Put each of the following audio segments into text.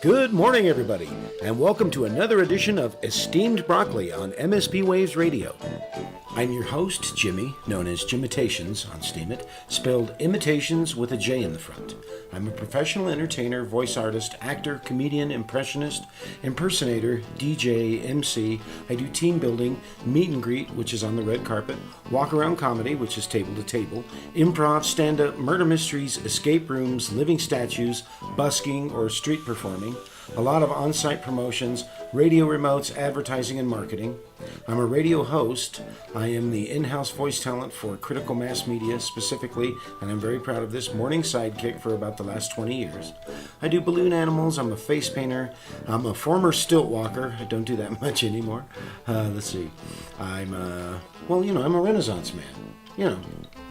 Good morning, everybody, and welcome to another edition of Esteemed Broccoli on MSP Waves Radio. I'm your host, Jimmy, known as Jimitations on Steam It, spelled imitations with a J in the front. I'm a professional entertainer, voice artist, actor, comedian, impressionist, impersonator, DJ, MC. I do team building, meet and greet, which is on the red carpet, walk around comedy, which is table to table, improv, stand-up, murder mysteries, escape rooms, living statues, busking, or street performing, a lot of on-site promotions, radio remotes, advertising, and marketing. I'm a radio host. I am the in-house voice talent for critical mass media specifically, and I'm very proud of this, morning sidekick for about the last 20 years. I do balloon animals. I'm a face painter. I'm a former stilt walker. I don't do that much anymore. Let's see. I'm a Renaissance man.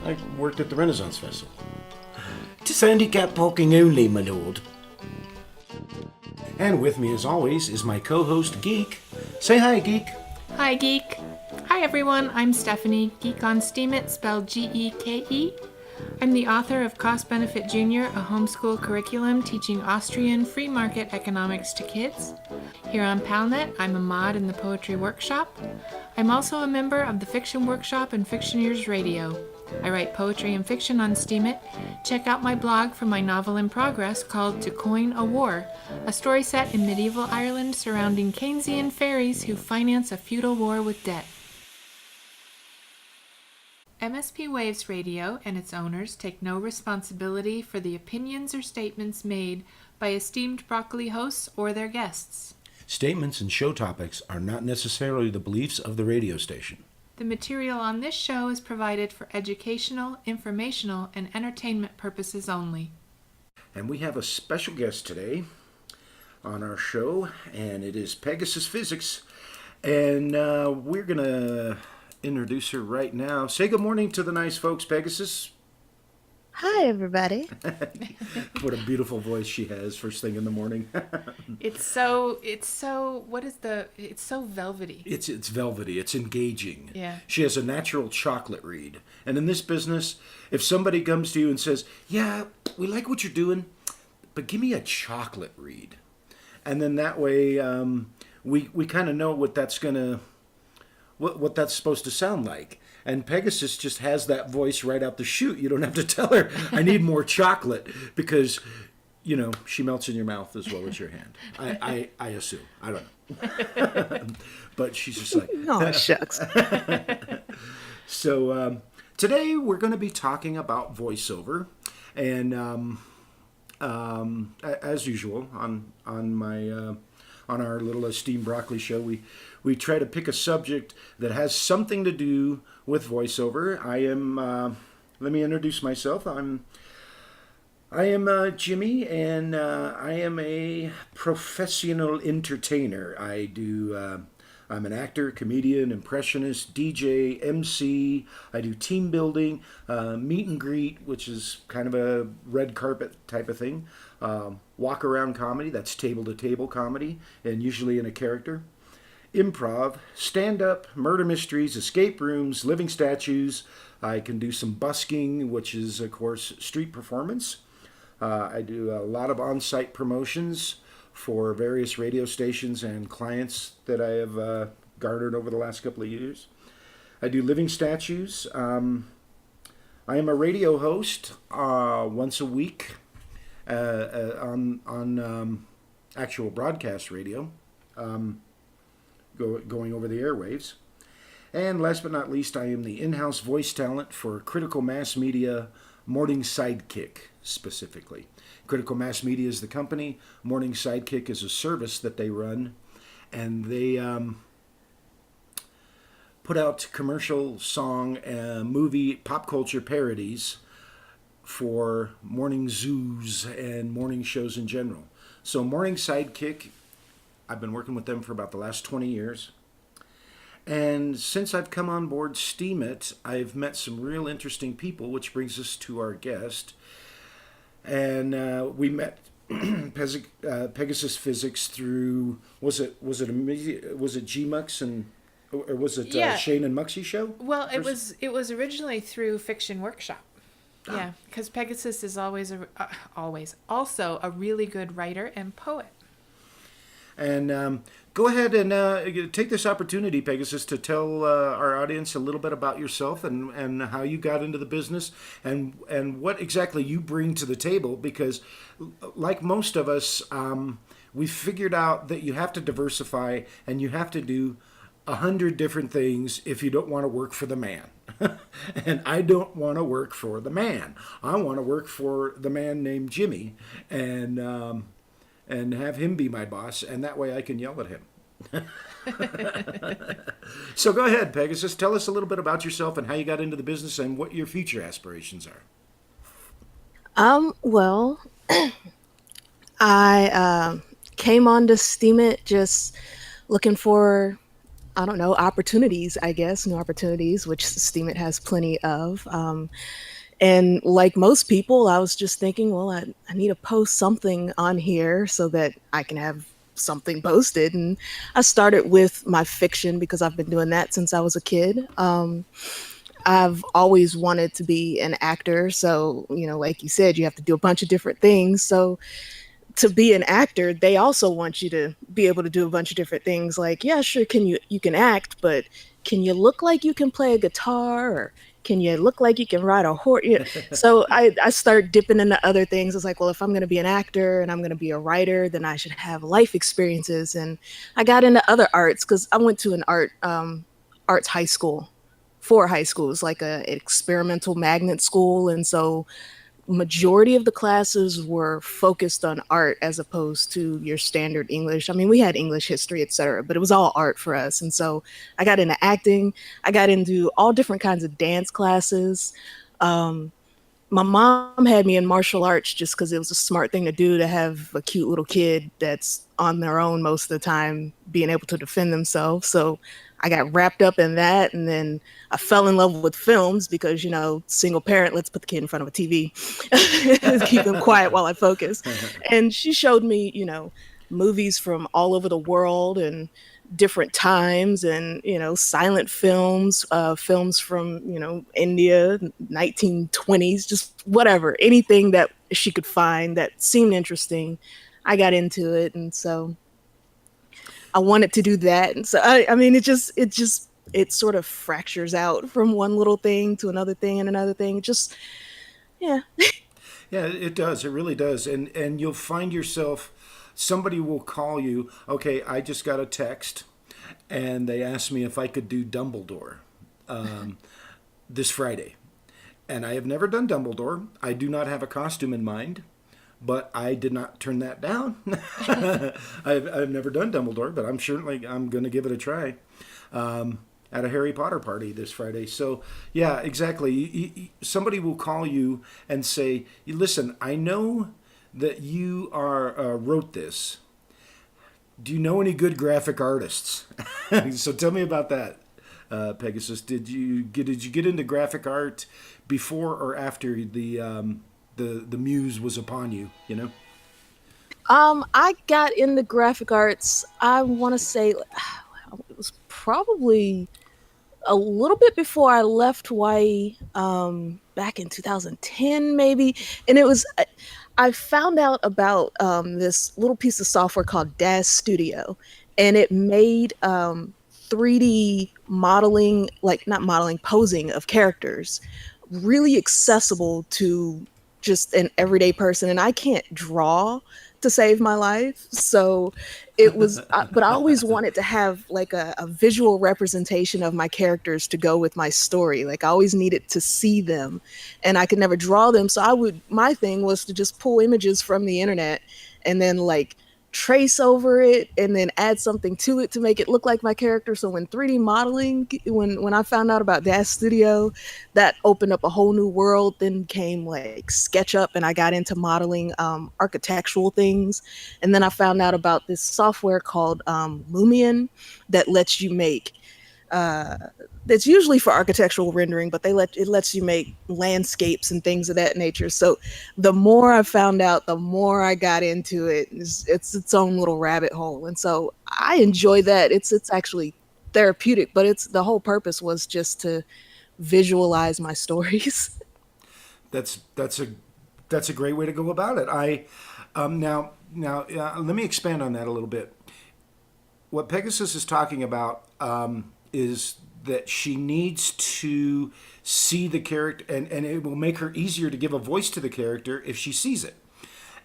I worked at the Renaissance Festival. 'Tis handicap parking only, my lord. And with me, as always, is my co-host, Geek. Say hi, Geek. Hi, Geek. Hi, everyone. I'm Stephanie, Geek on Steam It, spelled G-E-K-E. I'm the author of Cost Benefit Junior, a homeschool curriculum teaching Austrian free market economics to kids. Here on PalNet, I'm a mod in the Poetry Workshop. I'm also a member of the Fiction Workshop and Fictioneers Radio. I write poetry and fiction on Steam It. Check out my blog for my novel in progress called To Coin a War, a story set in medieval Ireland surrounding Keynesian fairies who finance a feudal war with debt. MSP Waves Radio and its owners take no responsibility for the opinions or statements made by Esteemed Broccoli hosts or their guests. Statements and show topics are not necessarily the beliefs of the radio station. The material on this show is provided for educational, informational, and entertainment purposes only. And we have a special guest today on our show, and it is PegasusPhysics. And we're going to introduce her right now. Say good morning to the nice folks, Pegasus. Hi, everybody. What a beautiful voice she has first thing in the morning. It's so velvety. It's velvety. It's engaging. Yeah. She has a natural chocolate read. And in this business, if somebody comes to you and says, yeah, we like what you're doing, but give me a chocolate read. And then that way we kind of know what that's what that's supposed to sound like. And Pegasus just has that voice right out the chute. You don't have to tell her, I need more chocolate, because, she melts in your mouth as well as your hand. I assume. I don't know. But she's just like... Oh, shucks. So today we're going to be talking about voiceover. And as usual, on our little Esteemed Broccoli show, we try to pick a subject that has something to do with voiceover. I am, let me introduce myself. I am Jimmy, and I am a professional entertainer. I'm an actor, comedian, impressionist, DJ, MC. I do team building, meet and greet, which is kind of a red carpet type of thing. Walk around comedy, that's table to table comedy, and usually in a character. Improv, stand-up, murder mysteries, escape rooms, living statues. I can do some busking, which is, of course, street performance. I do a lot of on-site promotions for various radio stations and clients that I have garnered over the last couple of years. I do living statues. I am a radio host once a week on actual broadcast radio. Going over the airwaves. And last but not least, I am the in-house voice talent for critical mass media, morning sidekick specifically. Critical mass media is the company. Morning sidekick is a service that they run, and they put out commercial, song, movie, pop culture parodies for morning zoos and morning shows in general. So morning sidekick, I've been working with them for about the last 20 years. And since I've come on board Steam It, I've met some real interesting people, which brings us to our guest. And we met PegasusPhysics through, was it G-Mux and or was it Shane and Muxie show? Well, it was originally through Fiction Workshop. Yeah, because Pegasus is also a really good writer and poet. And go ahead and take this opportunity, Pegasus, to tell our audience a little bit about yourself and how you got into the business and what exactly you bring to the table. Because, like most of us, we've figured out that you have to diversify and you have to do 100 different things if you don't want to work for the man. And I don't want to work for the man. I want to work for the man named Jimmy, and have him be my boss, and that way I can yell at him. So go ahead, Pegasus. Tell us a little bit about yourself and how you got into the business and what your future aspirations are. Well, I came on to Steam It just looking for, I don't know, opportunities, I guess, new opportunities, which Steam It has plenty of. And like most people, I was just thinking, well, I need to post something on here so that I can have something posted. And I started with my fiction because I've been doing that since I was a kid. I've always wanted to be an actor. So, like you said, you have to do a bunch of different things. So to be an actor, they also want you to be able to do a bunch of different things. Like, yeah, sure, you can act, but can you look like you can play a guitar, or can you look like you can ride a horse? So I start dipping into other things. It's like, well, if I'm going to be an actor and I'm going to be a writer, then I should have life experiences. And I got into other arts because I went to an arts high school. For high school, it's like an experimental magnet school, and so majority of the classes were focused on art as opposed to your standard English. I mean, we had English, history, etc., but it was all art for us. And so I got into acting. I got into all different kinds of dance classes. Um, my mom had me in martial arts just because it was a smart thing to do, to have a cute little kid that's on their own most of the time, being able to defend themselves. So I got wrapped up in that, and then I fell in love with films because, single parent, let's put the kid in front of a TV, keep him quiet while I focus. And she showed me, movies from all over the world and different times, and silent films, films from India, 1920s, just whatever, anything that she could find that seemed interesting. I got into it, and so I wanted to do that. And so I mean, it sort of fractures out from one little thing to another thing and another thing. Just, yeah. Yeah, it does. It really does. And you'll find yourself, somebody will call you. Okay, I just got a text, and they asked me if I could do Dumbledore this Friday. And I have never done Dumbledore. I do not have a costume in mind, but I did not turn that down. I've never done Dumbledore, but I'm going to give it a try at a Harry Potter party this Friday. So yeah, exactly. Somebody will call you and say, "Listen, I know that you wrote this. Do you know any good graphic artists?" So tell me about that, Pegasus. Did you get into graphic art before or after the muse was upon you? I got into graphic arts, I want to say it was probably a little bit before I left Hawaii, back in 2010 maybe. And it was, I found out about this little piece of software called DAZ Studio, and it made 3D modeling, like not modeling, posing of characters really accessible to just an everyday person. And I can't draw to save my life. So it was, but I always wanted to have like a visual representation of my characters to go with my story. Like I always needed to see them, and I could never draw them. So my thing was to just pull images from the internet and then like trace over it and then add something to it to make it look like my character. So when 3D modeling, when I found out about DAZ Studio, that opened up a whole new world. Then came like SketchUp, and I got into modeling architectural things. And then I found out about this software called Lumion that lets you make that's usually for architectural rendering, but it lets you make landscapes and things of that nature. So the more I found out, the more I got into it. It's its own little rabbit hole, and so I enjoy that. It's actually therapeutic, but it's the whole purpose was just to visualize my stories. That's a great way to go about it. Now let me expand on that a little bit. what Pegasus is talking about is that she needs to see the character, and it will make her easier to give a voice to the character if she sees it.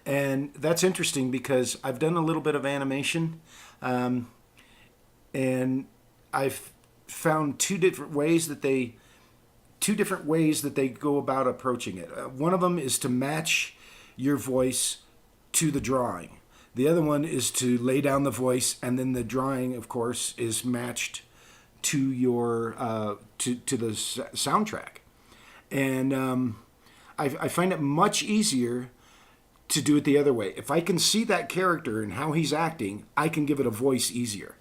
And that's interesting because I've done a little bit of animation, and I've found two different ways that they go about approaching it. One of them is to match your voice to the drawing. The other one is to lay down the voice, and then the drawing, of course, is matched to your to the soundtrack. And I find it much easier to do it the other way. If I can see that character and how he's acting, I can give it a voice easier.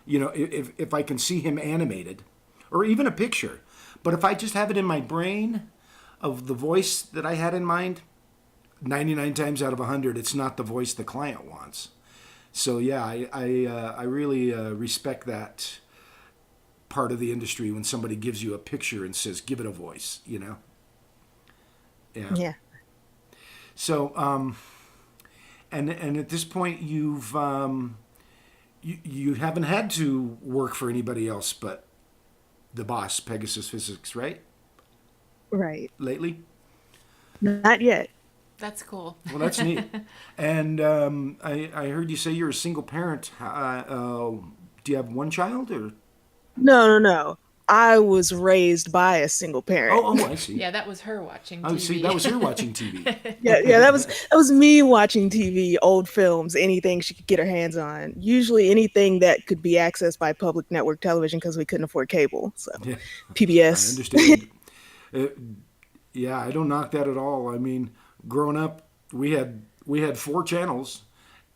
You know, if I can see him animated, or even a picture. But if I just have it in my brain of the voice that I had in mind, 99 times out of 100, it's not the voice the client wants. So yeah, I really respect that part of the industry when somebody gives you a picture and says, give it a voice, you know? Yeah. So, and at this point, you haven't had to work for anybody else but the boss, PegasusPhysics, right? Right. Lately? Not yet. That's cool. Well, that's neat. And I heard you say you're a single parent. Do you have one child or? No. I was raised by a single parent. I see. Yeah, that was her watching TV. Oh, see, that was her watching TV. Yeah, that was me watching TV, old films, anything she could get her hands on. Usually anything that could be accessed by public network television because we couldn't afford cable. So Yeah, PBS. I understand. Yeah, I don't knock that at all. I mean, growing up, we had 4 channels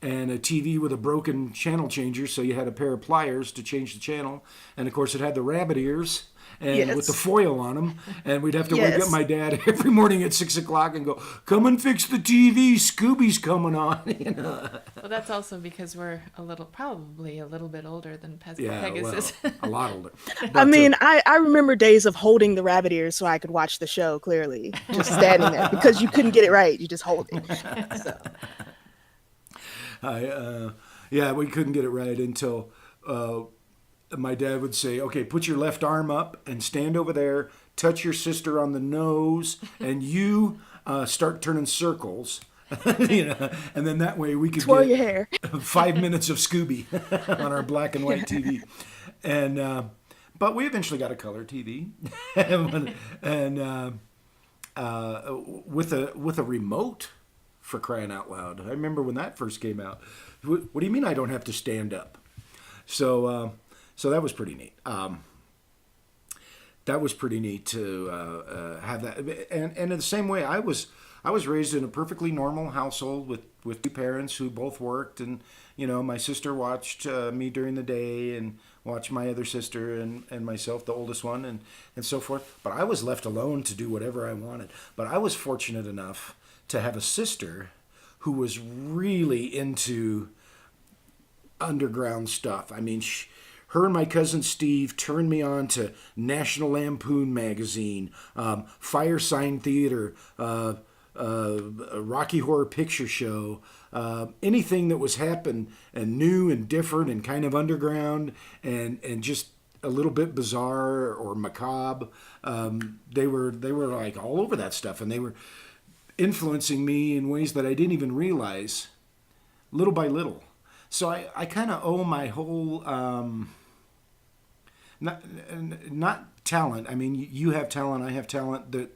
and a TV with a broken channel changer, so you had a pair of pliers to change the channel. And of course, it had the rabbit ears and Yes. with the foil on them. And we'd have to wake Yes. up my dad every morning at 6 o'clock and go, "Come and fix the TV. Scooby's coming on." You know? Well, that's also because we're probably a little bit older than Yeah, Pegasus. well, a lot older. I But, mean, I remember days of holding the rabbit ears so I could watch the show clearly, just standing there because you couldn't get it right. You just hold it. So, yeah, we couldn't get it right until my dad would say, "Okay, put your left arm up and stand over there, touch your sister on the nose, and you start turning circles." You know, and then that way we could twirl get your hair. 5 minutes of Scooby on our black and white TV. And but we eventually got a color TV, and with a remote, for crying out loud. I remember when that first came out. What do you mean I don't have to stand up? So that was pretty neat. That was pretty neat to have that. And in the same way, I was raised in a perfectly normal household with 2 parents who both worked, and you know, my sister watched me during the day and watched my other sister and myself, the oldest one, and so forth. But I was left alone to do whatever I wanted. But I was fortunate enough to have a sister who was really into underground stuff. I mean, her and my cousin Steve turned me on to National Lampoon magazine, Fire Sign Theater, Rocky Horror Picture Show, anything that was happening and new and different and kind of underground and just a little bit bizarre or macabre. They were like all over that stuff, and they were influencing me in ways that I didn't even realize, little by little. So I kind of owe my whole not talent. I mean, you have talent, I have talent that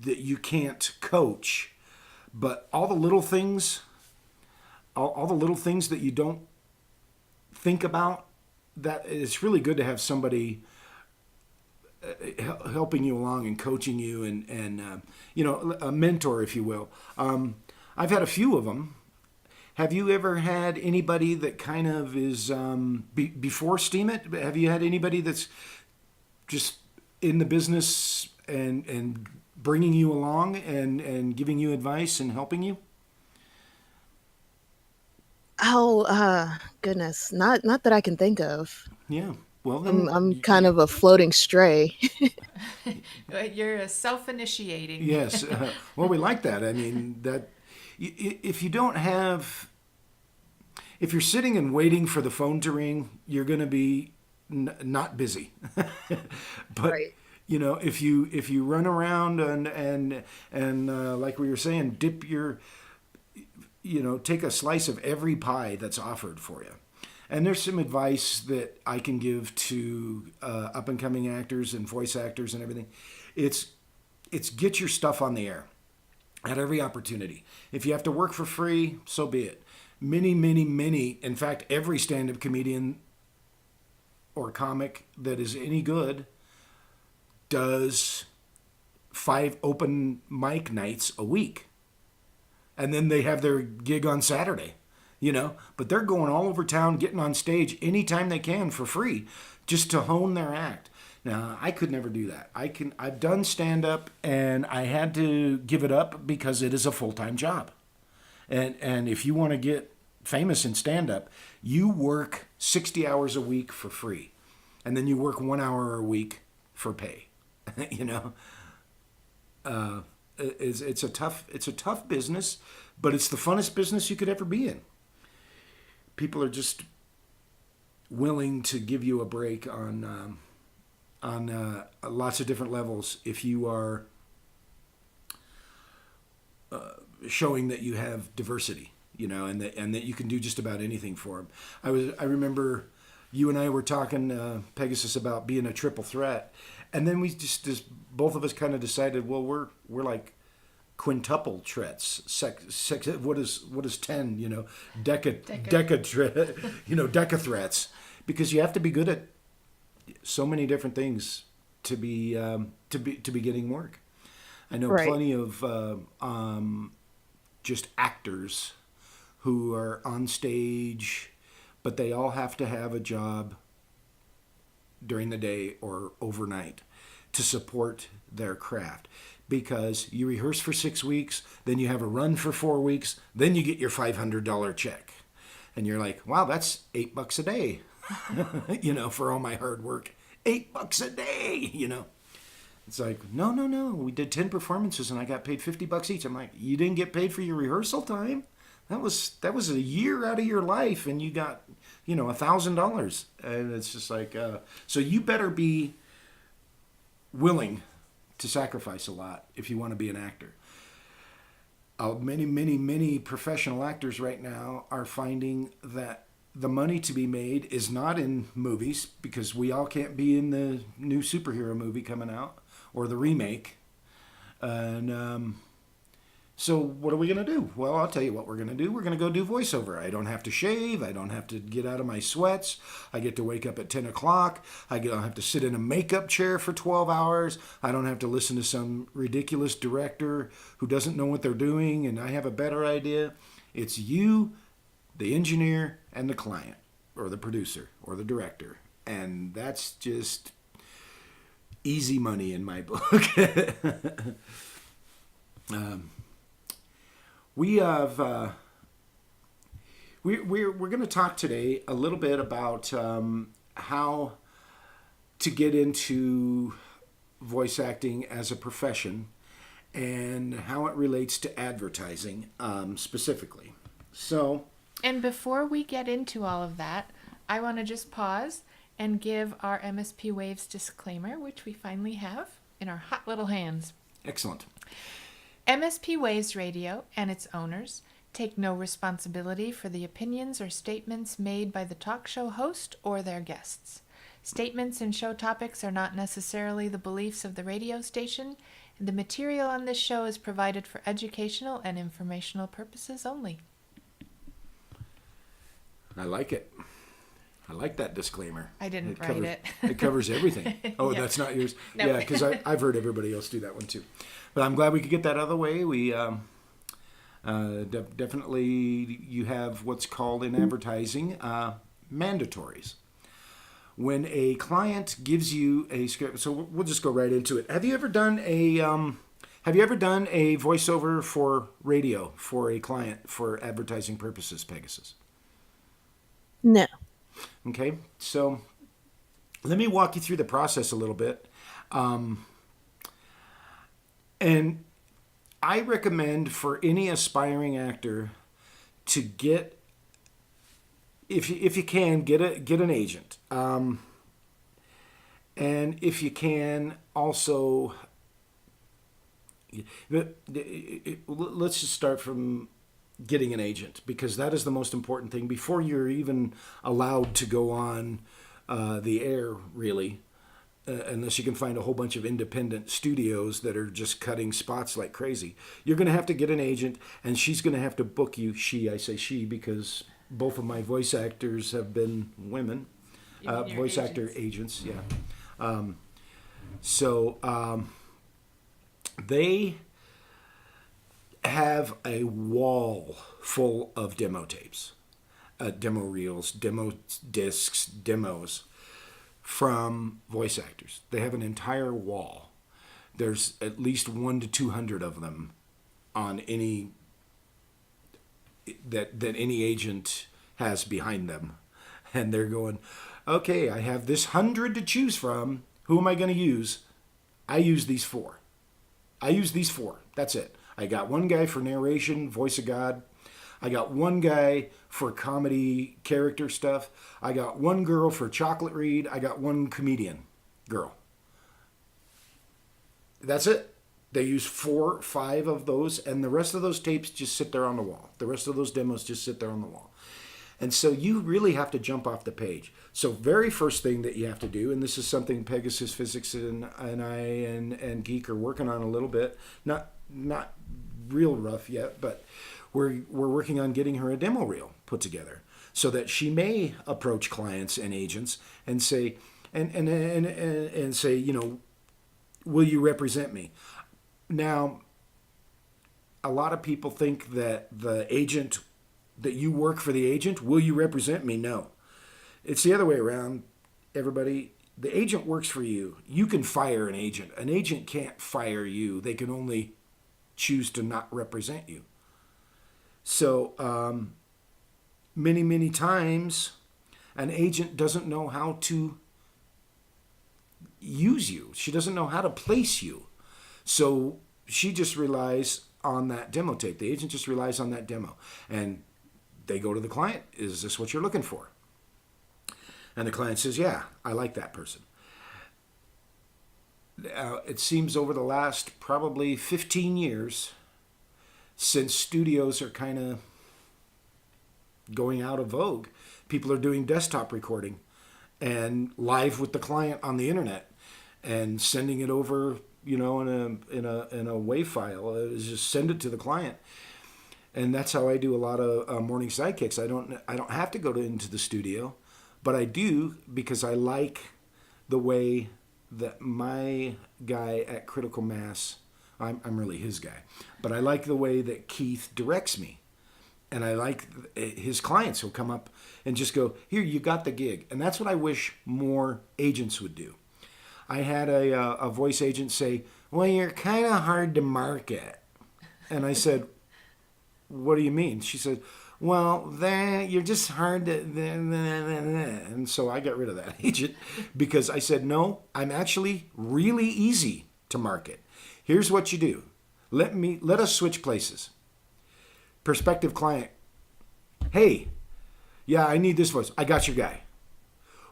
you can't coach, but all the little things, all the little things that you don't think about, that it's really good to have somebody helping you along and coaching you and you know, a mentor, if you will. I've had a few of them. Have you ever had anybody that kind of is before Steam It? Have you had anybody that's just in the business and bringing you along and giving you advice and helping you? Oh, goodness, not that I can think of. Yeah. Well, then I'm kind of a floating stray. You're self-initiating. Yes. Well, we like that. I mean, that if you don't have, if you're sitting and waiting for the phone to ring, you're going to be not busy. But Right. if you run around and like we were saying, dip your take a slice of every pie that's offered for you. And there's some advice that I can give to up and coming actors and voice actors and everything. It's get your stuff on the air at every opportunity. If you have to work for free, so be it. Many, many, many, in fact, every stand-up comedian or comic that is any good does 5 open mic nights a week. And then they have their gig on Saturday, but they're going all over town, getting on stage anytime they can for free, just to hone their act. Now, I could never do that. I've done stand-up, and I had to give it up because it is a full-time job. And if you want to get famous in stand-up, you work 60 hours a week for free, and then you work 1 hour a week for pay. It's a tough business, but it's the funnest business you could ever be in. People are just willing to give you a break on lots of different levels if you are showing that you have diversity, and that you can do just about anything for them. I remember you and I were talking, Pegasus, about being a triple threat, and then we just both of us kind of decided, well, we're like quintuple threats. What is 10? Deca threats, because you have to be good at so many different things to be getting work. I know Right. plenty of just actors who are on stage, but they all have to have a job during the day or overnight to support their craft. Because you rehearse for 6 weeks, then you have a run for 4 weeks, then you get your $500 check. And you're like, wow, that's $8 a day, for all my hard work. $8 a day, It's like, no. We did 10 performances and I got paid $50 each. I'm like, you didn't get paid for your rehearsal time? That was a year out of your life, and you got, $1,000. And it's just like, so you better be willing to sacrifice a lot if you want to be an actor. Many, many, many professional actors right now are finding that the money to be made is not in movies, because we all can't be in the new superhero movie coming out or the remake. And so what are we going to do? Well, I'll tell you what we're going to do. We're going to go do voiceover. I don't have to shave. I don't have to get out of my sweats. I get to wake up at 10 o'clock. I don't have to sit in a makeup chair for 12 hours. I don't have to listen to some ridiculous director who doesn't know what they're doing and I have a better idea. It's you, the engineer, and the client, or the producer, or the director. And that's just easy money in my book. We have we're going to talk today a little bit about how to get into voice acting as a profession and how it relates to advertising specifically. So, And before we get into all of that, I want to just pause and give our MSP Waves disclaimer, which we finally have in our hot little hands. excellent. MSP Waves Radio and its owners take no responsibility for the opinions or statements made by the talk show host or their guests. Statements and show topics are not necessarily the beliefs of the radio station, and the material on this show is provided for educational and informational purposes only. I like it. I like that disclaimer. I didn't write it. It covers everything. Oh, Yeah. that's not yours? No. Yeah, because I've heard everybody else do that one too. But I'm glad we could get that out of the way. We definitely, you have what's called in advertising mandatories. When a client gives you a script, so we'll just go right into it. Have you ever done a voiceover for radio for a client for advertising purposes, Pegasus? No. Okay, so let me walk you through the process a little bit. And I recommend for any aspiring actor to get if you can get an agent, and if you can also, let's just start from getting an agent, because that is the most important thing before you're even allowed to go on the air, really. Unless you can find a whole bunch of independent studios that are just cutting spots like crazy. You're going to have to get an agent, and she's going to have to book you. I say she because both of my voice actors have been women. Voice actor agents, yeah. They have a wall full of demo tapes, demo reels, demo discs, demos from voice actors. They have an entire wall. There's at least 100 to 200 of them on any that any agent has behind them, and they're going, okay, I have this 100 to choose from. Who am I going to use? I use these four. That's it. I got one guy for narration, voice of God. I got one guy for comedy character stuff. I got one girl for chocolate read. I got one comedian girl. That's it. They use 4, 5 of those, and the rest of those tapes just sit there on the wall. The rest of those demos just sit there on the wall. And so you really have to jump off the page. So very first thing that you have to do, and this is something PegasusPhysics and I and Geek are working on a little bit, not real rough yet, but we're working on getting her a demo reel put together so that she may approach clients and agents and say, and say, you know, will you represent me? Now, a lot of people think that that you work for the agent. Will you represent me? No. It's the other way around, everybody. The agent works for you. You can fire an agent. An agent can't fire you. They can only choose to not represent you. So many times an agent doesn't know how to use you. She doesn't know how to place you. So she just relies on that demo tape. The agent just relies on that demo. And they go to the client, is this what you're looking for? And the client says, yeah, I like that person. It seems over the last probably 15 years, since studios are kind of going out of vogue, people are doing desktop recording and live with the client on the internet and sending it over, you know, in a WAV file. Just send it to the client. And that's how I do a lot of morning sidekicks. I don't have to go into the studio, but I do because I like the way that my guy at Critical Mass, I'm really his guy, but I like the way that Keith directs me. And I like his clients who'll come up and just go, here, you got the gig. And that's what I wish more agents would do. I had a voice agent say, well, you're kind of hard to market. And I said, what do you mean? She said, well, you're just hard to... And so I got rid of that agent because I said, no, I'm actually really easy to market. Here's what you do. Let us switch places. Prospective client, hey, yeah, I need this voice. I got your guy.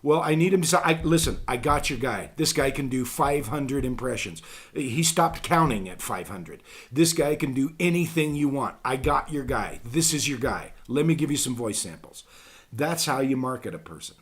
Well, I need him to say, listen, I got your guy. This guy can do 500 impressions. He stopped counting at 500. This guy can do anything you want. I got your guy. This is your guy. Let me give you some voice samples. That's how you market a person.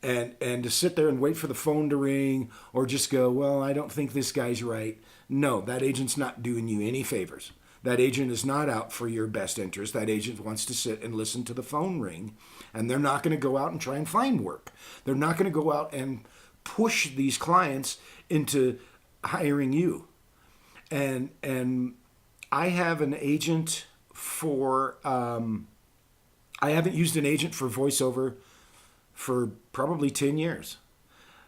And to sit there and wait for the phone to ring or just go, well, I don't think this guy's right. No, that agent's not doing you any favors. That agent is not out for your best interest. That agent wants to sit and listen to the phone ring, and they're not going to go out and try and find work. They're not going to go out and push these clients into hiring you. And I have an agent for, I haven't used an agent for voiceover for probably 10 years.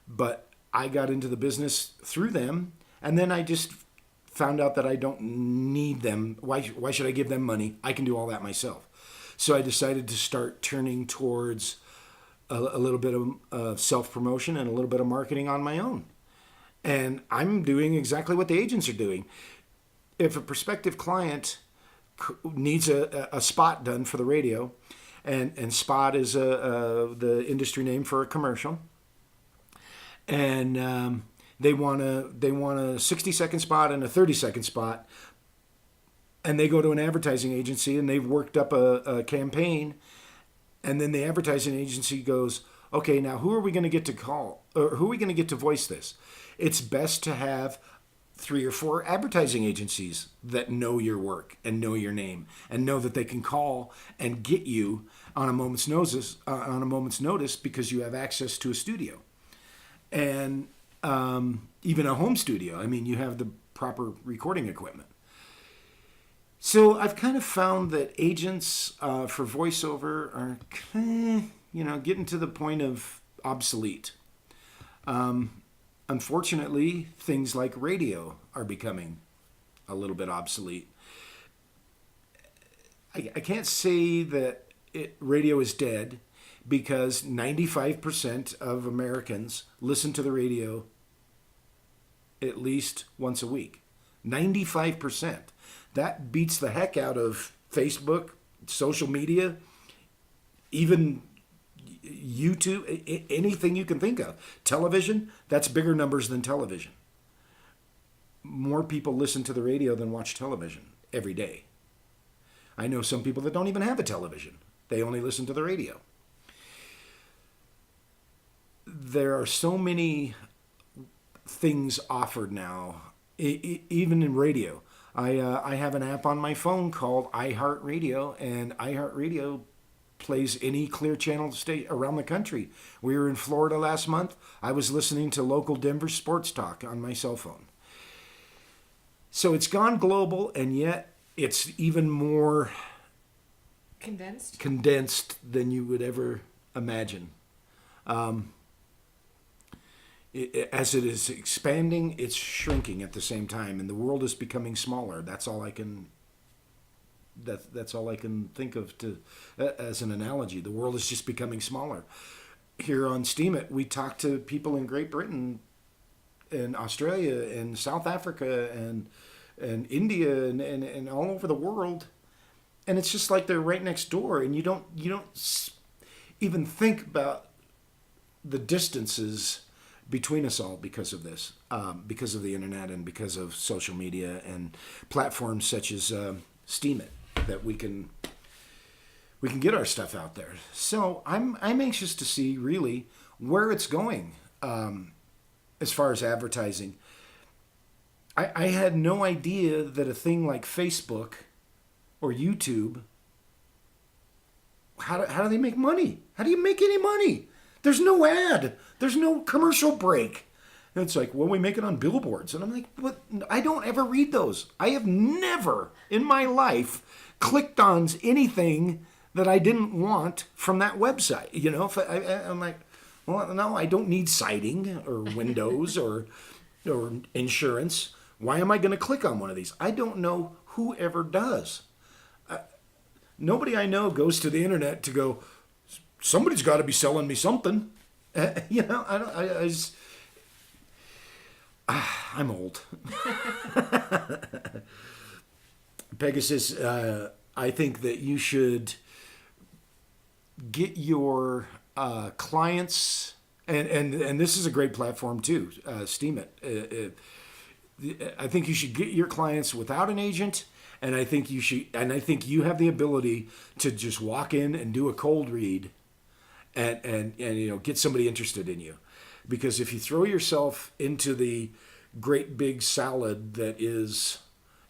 But I got into the business through them, and then I just found out that I don't need them. Why should I give them money? I can do all that myself. So I decided to start turning towards a little bit of self-promotion and a little bit of marketing on my own. And I'm doing exactly what the agents are doing. If a prospective client needs a spot done for the radio, and spot is the industry name for a commercial, and they want a 60-second spot and a 30-second spot, and they go to an advertising agency and they've worked up a campaign, and then the advertising agency goes, okay, now who are we going to get to call, or who are we going to get to voice this? It's best to have 3 or 4 advertising agencies that know your work and know your name and know that they can call and get you on a moment's notice because you have access to a studio and even a home studio. I mean, you have the proper recording equipment. So I've kind of found that agents for voiceover are getting to the point of obsolete. Unfortunately, things like radio are becoming a little bit obsolete. I can't say that radio is dead, because 95% of Americans listen to the radio at least once a week. 95%. That beats the heck out of Facebook, social media, even YouTube, anything you can think of. Television, that's bigger numbers than television. More people listen to the radio than watch television every day. I know some people that don't even have a television. They only listen to the radio. There are so many things offered now, even in radio. I have an app on my phone called iHeartRadio, and iHeartRadio plays any clear channel state around the country. We were in Florida last month. I was listening to local Denver sports talk on my cell phone. So it's gone global, and yet it's even more condensed than you would ever imagine. As it is expanding, it's shrinking at the same time, and the world is becoming smaller. That's all I can think of as an analogy. The world is just becoming smaller. Here on STEEMET, we talk to people in Great Britain and Australia and South Africa and India and all over the world, and it's just like they're right next door, and you don't even think about the distances between us all because of this, because of the internet and because of social media and platforms such as STEEMET, that we can get our stuff out there. So I'm anxious to see really where it's going as far as advertising. I had no idea that a thing like Facebook or YouTube, how do they make money? How do you make any money? There's no ad. There's no commercial break. And it's like, well, we make it on billboards. And I'm like, what? I don't ever read those. I have never in my life clicked on anything that I didn't want from that website. You know, I'm like, well, no, I don't need citing or windows or insurance. Why am I going to click on one of these? I don't know who ever does. Nobody I know goes to the internet to go, somebody's got to be selling me something. I'm old. Pegasus, I think that you should get your clients, and this is a great platform too, STEEMET. I think you should get your clients without an agent, and I think you have the ability to just walk in and do a cold read and get somebody interested in you. Because if you throw yourself into the great big salad that is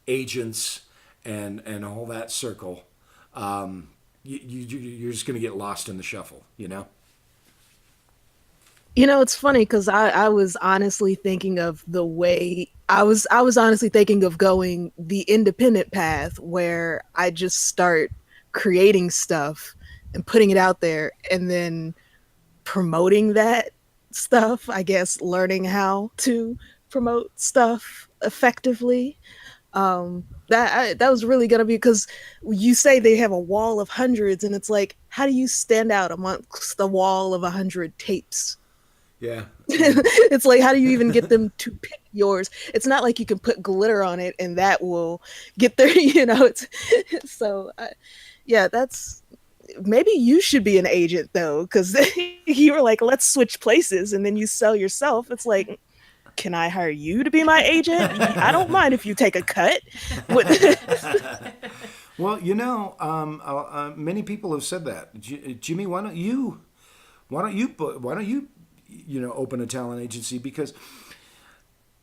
agents and all that circle, you're just going to get lost in the shuffle, you know? You know, it's funny because I was honestly thinking of the way I was honestly thinking of going the independent path, where I just start creating stuff and putting it out there and then promoting that stuff, I guess, learning how to promote stuff effectively. That was really gonna be, because you say they have a wall of hundreds, and it's like, how do you stand out amongst the wall of 100 tapes? Yeah. It's like, how do you even get them to pick yours? It's not like you can put glitter on it and that will get there, It's so yeah, that's maybe you should be an agent though, because you were like, let's switch places, and then you sell yourself. It's like, can I hire you to be my agent? I don't mind if you take a cut. Well, many people have said that. Jimmy, why don't you, open a talent agency? Because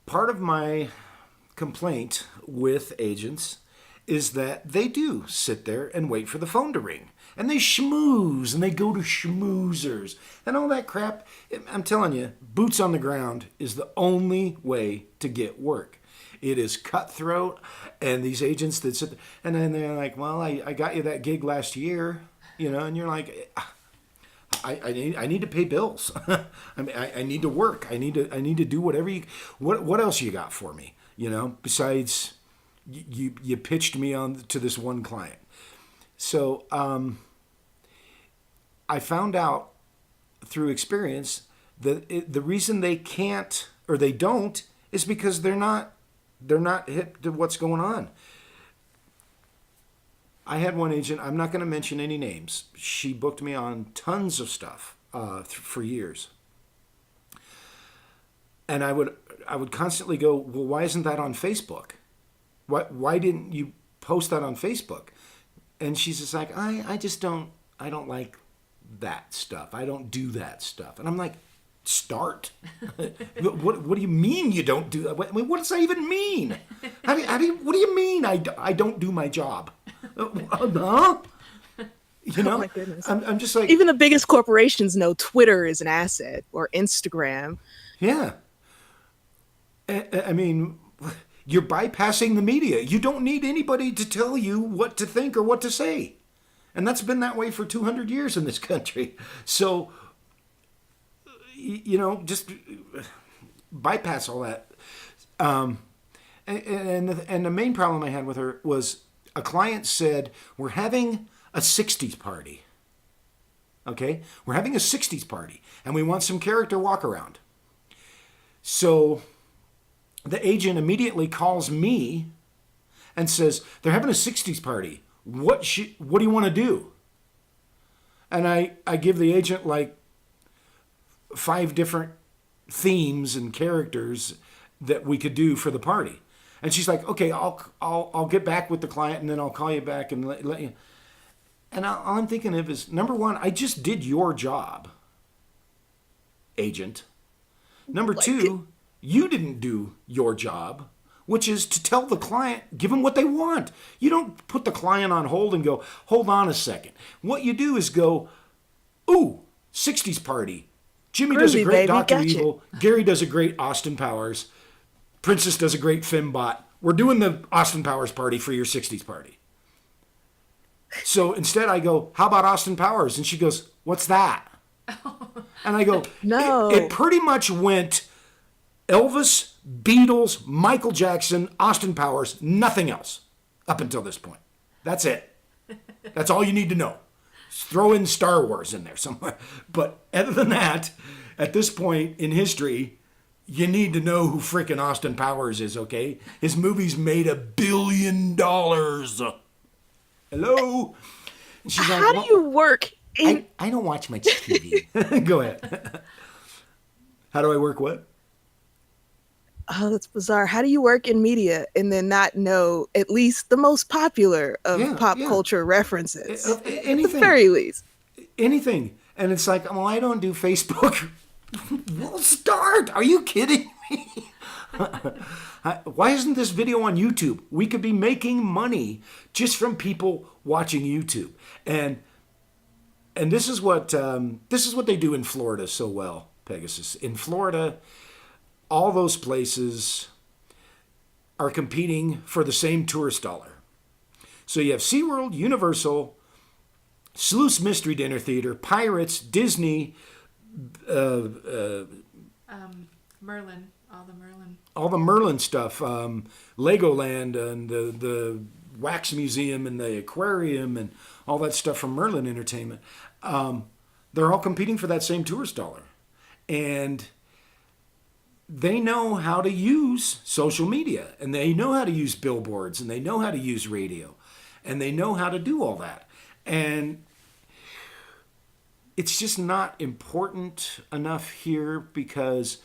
part of my complaint with agents is that they do sit there and wait for the phone to ring. And they schmooze and they go to schmoozers and all that crap. I'm telling you, boots on the ground is the only way to get work. It is cutthroat, and these agents that sit there, and then they're like, well, I got you that gig last year, and you're like, I need to pay bills. I mean, I need to work. I need to do whatever what else you got for me, besides you pitched me on to this one client. So I found out through experience that the reason they can't or they don't is because they're not hip to what's going on. I had one agent, I'm not going to mention any names. She booked me on tons of stuff for years. And I would constantly go, well, why isn't that on Facebook? Why didn't you post that on Facebook? And she's just like, I don't like that stuff. I don't do that stuff. And I'm like, start. What do you mean you don't do that? What does that even mean? What do you mean I don't do my job? Huh? Oh my goodness. I'm just like, even the biggest corporations know Twitter is an asset, or Instagram. yeah. I mean, you're bypassing the media. You don't need anybody to tell you what to think or what to say. And that's been that way for 200 years in this country. So, just bypass all that. And the main problem I had with her was a client said, we're having a 60s party. Okay? We're having a 60s party, and we want some character walk around. So the agent immediately calls me and says, they're having a 60s party. What do you want to do? And I give the agent like 5 different themes and characters that we could do for the party. And she's like, okay, I'll get back with the client, and then I'll call you back and let you. And all I'm thinking of is, number one, I just did your job, agent. Number two, you didn't do your job, which is to tell the client, give them what they want. You don't put the client on hold and go, hold on a second. What you do is go, ooh, 60s party. Jimmy does a great Dr. Evil. Gary does a great Austin Powers. Princess does a great Fembot. We're doing the Austin Powers party for your 60s party. So instead I go, how about Austin Powers? And she goes, what's that? And I go, no. It pretty much went Elvis, Beatles, Michael Jackson, Austin Powers, nothing else up until this point. That's it. That's all you need to know. Just throw in Star Wars in there somewhere. But other than that, at this point in history, you need to know who freaking Austin Powers is, okay? His movies made $1 billion. Hello? And she's like, how do you work in... I don't watch much TV. Go ahead. How do I work what? Oh, that's bizarre. How do you work in media and then not know at least the most popular of pop culture references? Anything. At the very least. Anything. And it's like, well, I don't do Facebook. We'll start. Are you kidding me? Why isn't this video on YouTube? We could be making money just from people watching YouTube. And this is what they do in Florida so well, Pegasus. In Florida, all those places are competing for the same tourist dollar. So you have SeaWorld, Universal, Sluice Mystery Dinner Theater, Pirates, Disney, Merlin, all the Merlin stuff, Legoland and the Wax Museum and the aquarium and all that stuff from Merlin Entertainment. They're all competing for that same tourist dollar. And they know how to use social media, and they know how to use billboards, and they know how to use radio, and they know how to do all that. And it's just not important enough here because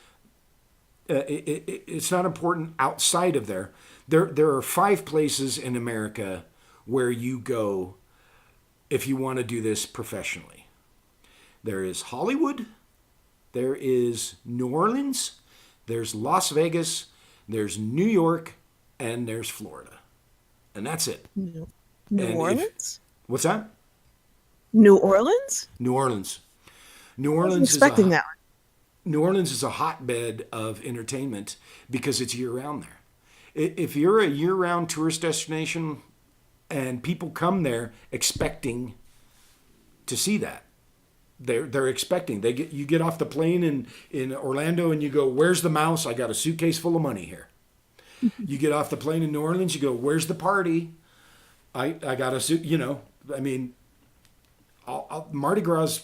it's not important outside of there. There are 5 places in America where you go if you want to do this professionally. There is Hollywood, there is New Orleans, there's Las Vegas, there's New York, and there's Florida. And that's it. New Orleans? What's that? New Orleans? New Orleans. New I wasn't Orleans expecting that one. New Orleans is a hotbed of entertainment because it's year-round there. If you're a year-round tourist destination and people come there expecting to see that, they're expecting. You get off the plane in Orlando and you go, "Where's the mouse? I got a suitcase full of money here." You get off the plane in New Orleans, you go, "Where's the party? I got a suit." I mean, Mardi Gras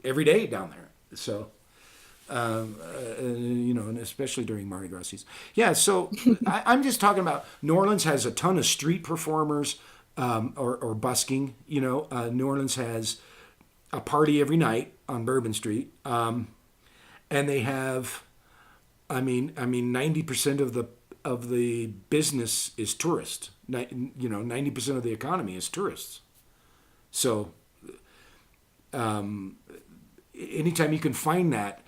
every day down there. So. And especially during Mardi Gras season. Yeah, so I'm just talking about New Orleans has a ton of street performers or busking. New Orleans has a party every night on Bourbon Street, and they have, 90% of the business is tourist. 90% of the economy is tourists. So, anytime you can find that.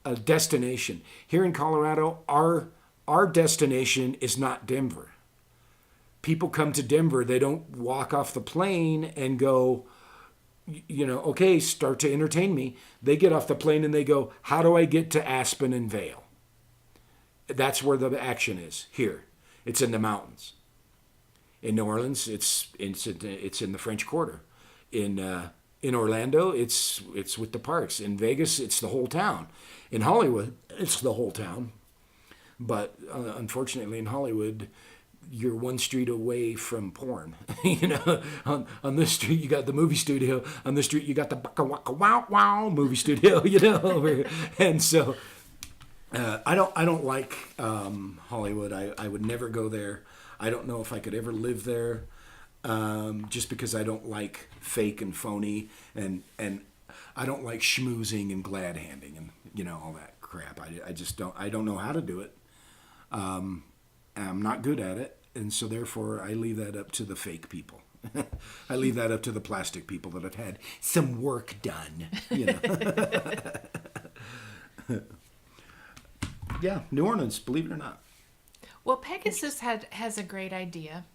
A destination. Here in Colorado, our destination is not Denver. People come to Denver, they don't walk off the plane and go, okay, start to entertain me. They get off the plane and they go, how do I get to Aspen and Vail? That's where the action is here. It's in the mountains. In New Orleans, it's in the French Quarter. In Orlando, it's with the parks. In Vegas, it's the whole town. In Hollywood, it's the whole town. But unfortunately, in Hollywood, you're one street away from porn. On this street, you got the movie studio. On this street, you got the Baka Waka Wow Wow movie studio. And so I don't like Hollywood. I would never go there. I don't know if I could ever live there. Just because I don't like fake and phony and I don't like schmoozing and glad handing and all that crap. I just don't know how to do it. I'm not good at it, and so therefore I leave that up to the fake people. I leave that up to the plastic people that have had some work done. Yeah, New Orleans, believe it or not. Well, Pegasus has a great idea.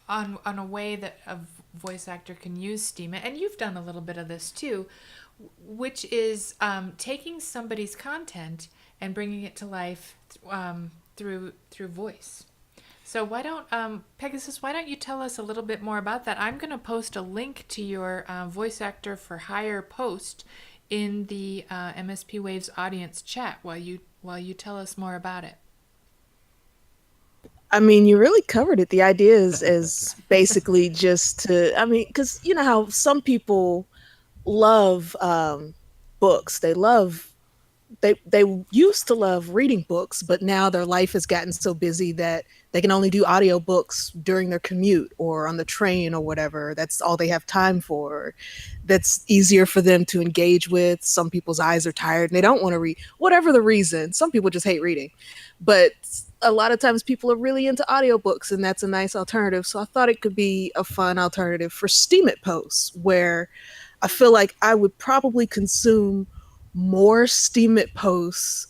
On a way that a voice actor can use STEEMET, and you've done a little bit of this too, which is taking somebody's content and bringing it to life through voice. So why don't Pegasus? Why don't you tell us a little bit more about that? I'm going to post a link to your voice actor for hire post in the MSP Waves audience chat while you tell us more about it. I mean, you really covered it. The idea is basically just to, because you know how some people love books. They used to love reading books, but now their life has gotten so busy that they can only do audiobooks during their commute or on the train or whatever. That's all they have time for. That's easier for them to engage with. Some people's eyes are tired and they don't want to read, whatever the reason. Some people just hate reading. But a lot of times people are really into audiobooks, and that's a nice alternative. So I thought it could be a fun alternative for STEEMET posts, where I feel like I would probably consume more STEEMET posts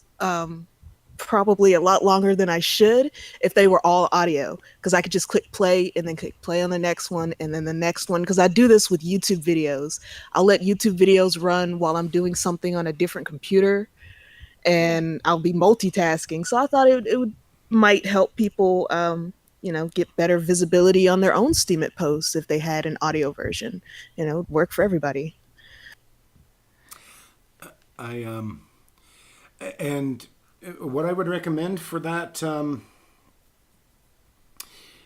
probably a lot longer than I should if they were all audio, because I could just click play and then click play on the next one and then the next one, because I do this with YouTube videos. I'll let YouTube videos run while I'm doing something on a different computer, and I'll be multitasking. So I thought it would might help people get better visibility on their own STEEMET posts if they had an audio version. Work for everybody. And what I would recommend for that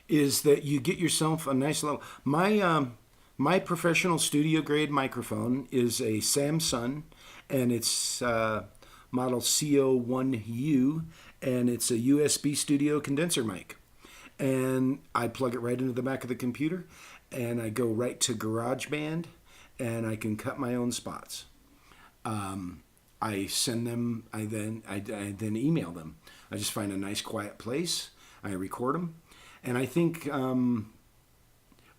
is that you get yourself a nice little. My professional studio grade microphone is a Samsung, and it's model CO1U, and it's a USB studio condenser mic. And I plug it right into the back of the computer, and I go right to GarageBand, and I can cut my own spots. I send them. I then email them. I just find a nice quiet place. I record them, and I think.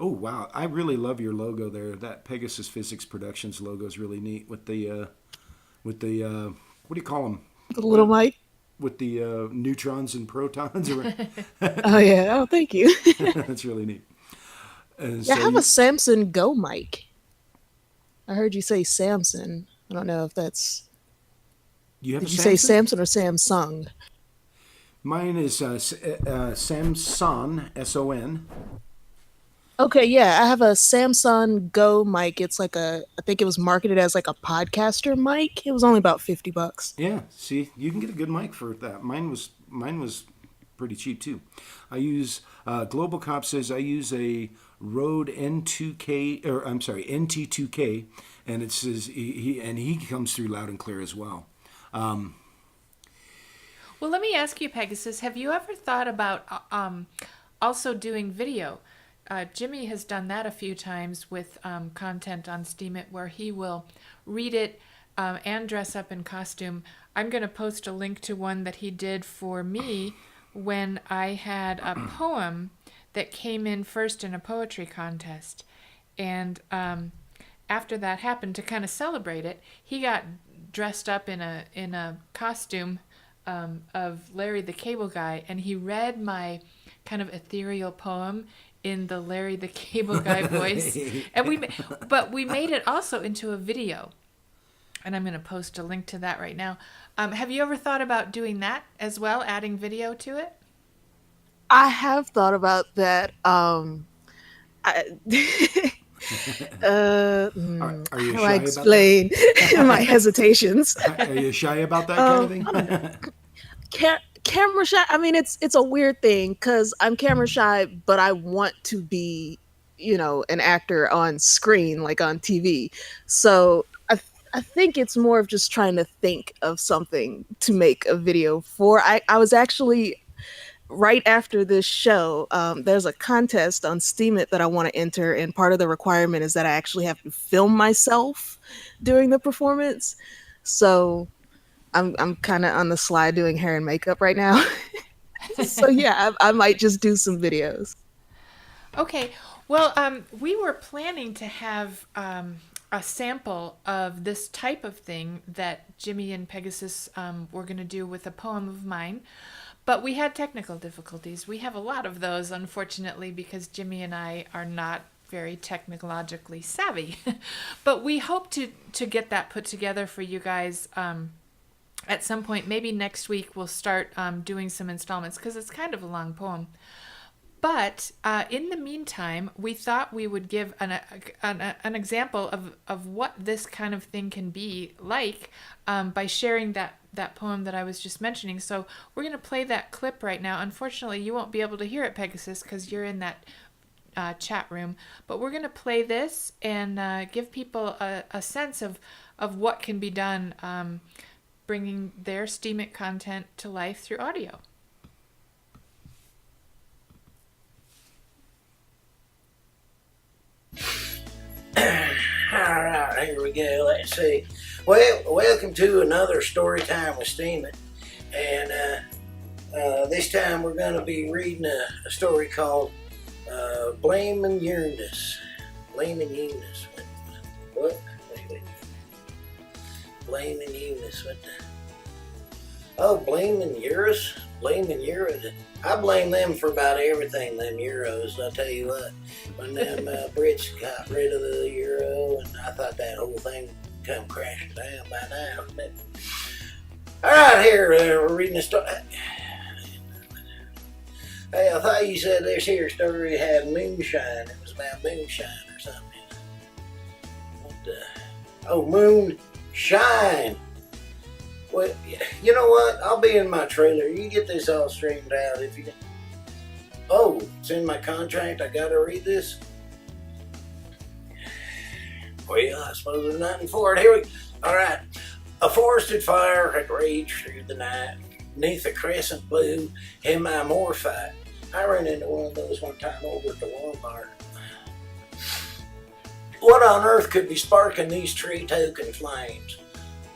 Oh wow! I really love your logo there. That PegasusPhysics Productions logo is really neat with the what do you call them? The little mic. With the neutrons and protons. Oh yeah. Oh, thank you. That's really neat. And Yeah, I so have a Samsung Go mic. I heard you say Samsung. I don't know if that's. you have Did a you say Samsung? Samsung or Samsung? Mine is Samson, S-O-N. Okay, yeah, I have a Samsung Go mic. It's like I think it was marketed as like a podcaster mic. It was only about $50. Yeah, see, you can get a good mic for that. Mine was pretty cheap too. I use Global Cop says I use a Rode N2K or I'm sorry NT2K, and it says he comes through loud and clear as well. Well, let me ask you, Pegasus, have you ever thought about also doing video? Jimmy has done that a few times with content on Steemit where he will read it and dress up in costume. I'm going to post a link to one that he did for me when I had a poem that came in first in a poetry contest. And after that happened, to kind of celebrate it, he got dressed up in a costume of Larry the Cable Guy, and he read my kind of ethereal poem in the Larry the Cable Guy voice. And we made it also into a video. And I'm going to post a link to that right now. Have you ever thought about doing that as well, adding video to it? I have thought about that. Are you How do shy I about explain my hesitations? that? Are you shy about that kind of thing? Camera shy. I mean, it's a weird thing because I'm camera shy, but I want to be, an actor on screen, like on TV. So I think it's more of just trying to think of something to make a video for. I was actually right after this show. There's a contest on Steemit that I want to enter, and part of the requirement is that I actually have to film myself during the performance. So I'm kind of on the slide doing hair and makeup right now. So yeah, I might just do some videos. Okay. Well, we were planning to have a sample of this type of thing that Jimmy and Pegasus were going to do with a poem of mine. But we had technical difficulties. We have a lot of those, unfortunately, because Jimmy and I are not very technologically savvy. But we hope to get that put together for you guys at some point. Maybe next week we'll start doing some installments because it's kind of a long poem. But in the meantime, we thought we would give an example of what this kind of thing can be like by sharing that poem that I was just mentioning. So we're going to play that clip right now. Unfortunately, you won't be able to hear it, Pegasus, because you're in that chat room. But we're going to play this and give people a sense of what can be done bringing their Steemit content to life through audio. All right, here we go. Let's see. Well, welcome to another story time with Steemit, and this time we're going to be reading a story called "Blame and Uranus." Blame and Uranus. What? Wait. Blame and Uranus. What the? Oh, Blame and Uranus. Blame and Uranus. I blame them for about everything, them Euros. I'll tell you what, when them Brits got rid of the Euro, and I thought that whole thing would come crashing down by now. But, all right, here, we're reading a story. Hey, I thought you said this here story had moonshine. It was about moonshine or something. What the? Oh, moonshine. Well, you know what? I'll be in my trailer. You get this all straightened out if you can. Oh, it's in my contract. I gotta read this. Well, I suppose there's nothing for it. Here we go. All right. A forested fire had raged through the night. Neath the crescent blue, in my morphite. I ran into one of those one time over at the Walmart. What on earth could be sparking these tree-token flames?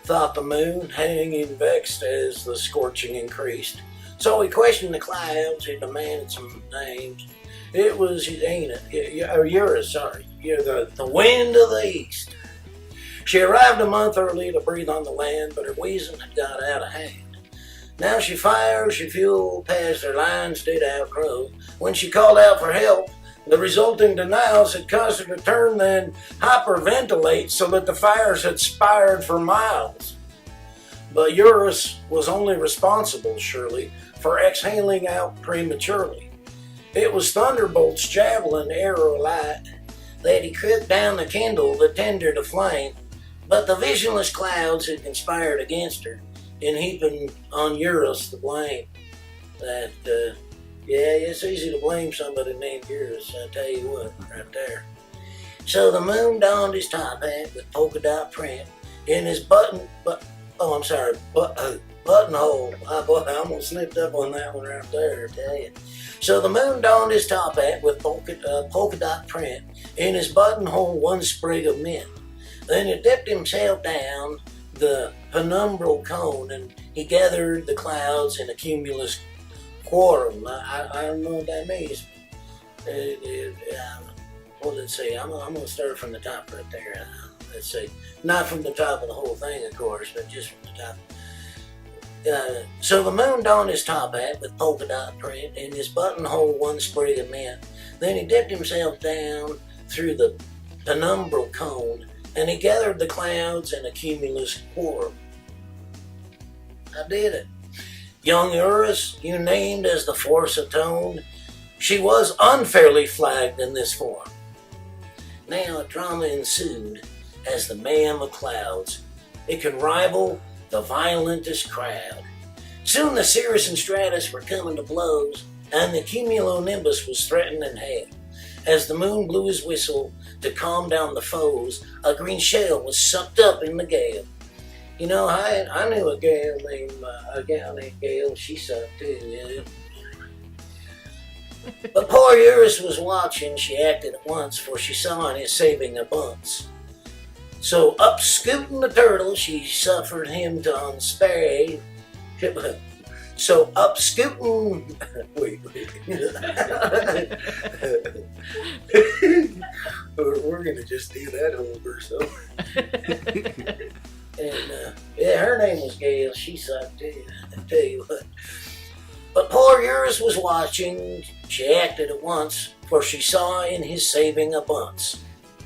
Thought the moon, hanging vexed as the scorching increased. So he questioned the clouds, he demanded some names. It was Eurus, the wind of the east. She arrived a month early to breathe on the land, but her wheezing had got out of hand. Now she fires, she fueled past her lines did outgrow. When she called out for help, the resulting denials had caused her to turn then hyperventilate so that the fires had spired for miles. But Eurus was only responsible, surely, for exhaling out prematurely. It was Thunderbolt's javelin arrow light that he cooked down the kindle that tended to flame, but the visionless clouds had conspired against her in heaping on Eurus the blame. It's easy to blame somebody named Eurus, I tell you what, right there. So the moon donned his top hat with polka dot print in his buttonhole. I almost slipped up on that one right there, I tell you. So the moon donned his top hat with polka dot print in his buttonhole one sprig of mint. Then he dipped himself down the penumbral cone and he gathered the clouds in a cumulus quorum. I don't know what that means. What did it say? I'm going to start from the top right there. Let's see. Not from the top of the whole thing, of course, but just from the top. So the moon donned his top hat with polka dot print in his buttonhole one sprig of mint. Then he dipped himself down through the penumbral cone and he gathered the clouds in a cumulus quorum. I did it. Young Eurus, you named as the force atoned, she was unfairly flagged in this form. Now a drama ensued as the man of clouds. It can rival the violentest crowd. Soon the Cirrus and Stratus were coming to blows, and the cumulonimbus was threatening hell. As the moon blew his whistle to calm down the foes, a green shell was sucked up in the gale. You know, I knew a gal named Gail. She sucked too, yeah. But poor Eurus was watching. She acted at once, for she saw in his saving a bunce. So up scooting the turtle, she suffered him to unspare. So up scooting, wait. We're gonna just do that whole verse over. And her name was Gail. She sucked too. I tell you what. But poor Eurus was watching. She acted at once, for she saw in his saving a bunce.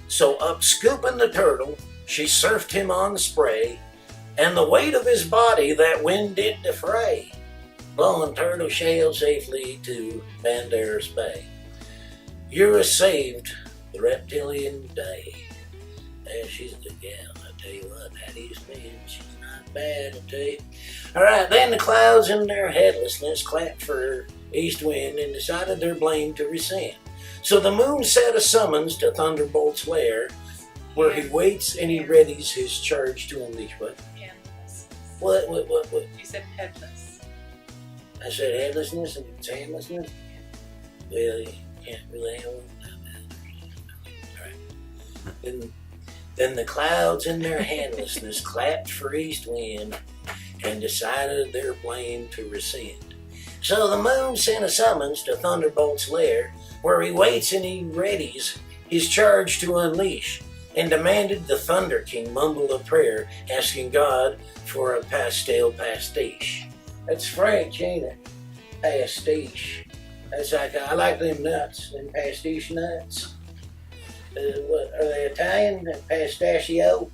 So up scooping the turtle, she surfed him on the spray, and the weight of his body that wind did defray, blowing turtle shell safely to Banderas Bay. Eurus saved the reptilian day. And she's a good gal, I tell you what, that is me, she's not bad, I tell you. Alright, then the clouds in their headlessness clapped for east wind and decided their blame to rescind. So the moon set a summons to Thunderbolt's lair, where he waits and he readies his charge to unleash what? Handless. What? You said headless. I said headlessness and it's handlessness? Well, you can't really handle it. Alright. Then the clouds in their handlessness clapped for east wind and decided their blame to rescind. So the moon sent a summons to Thunderbolt's lair, where he waits and he readies his charge to unleash, and demanded the Thunder King mumble a prayer, asking God for a pastel pastiche. That's French, ain't it? Pastiche. That's like, I like them nuts, them pastiche nuts. What, are they Italian? Pistachio?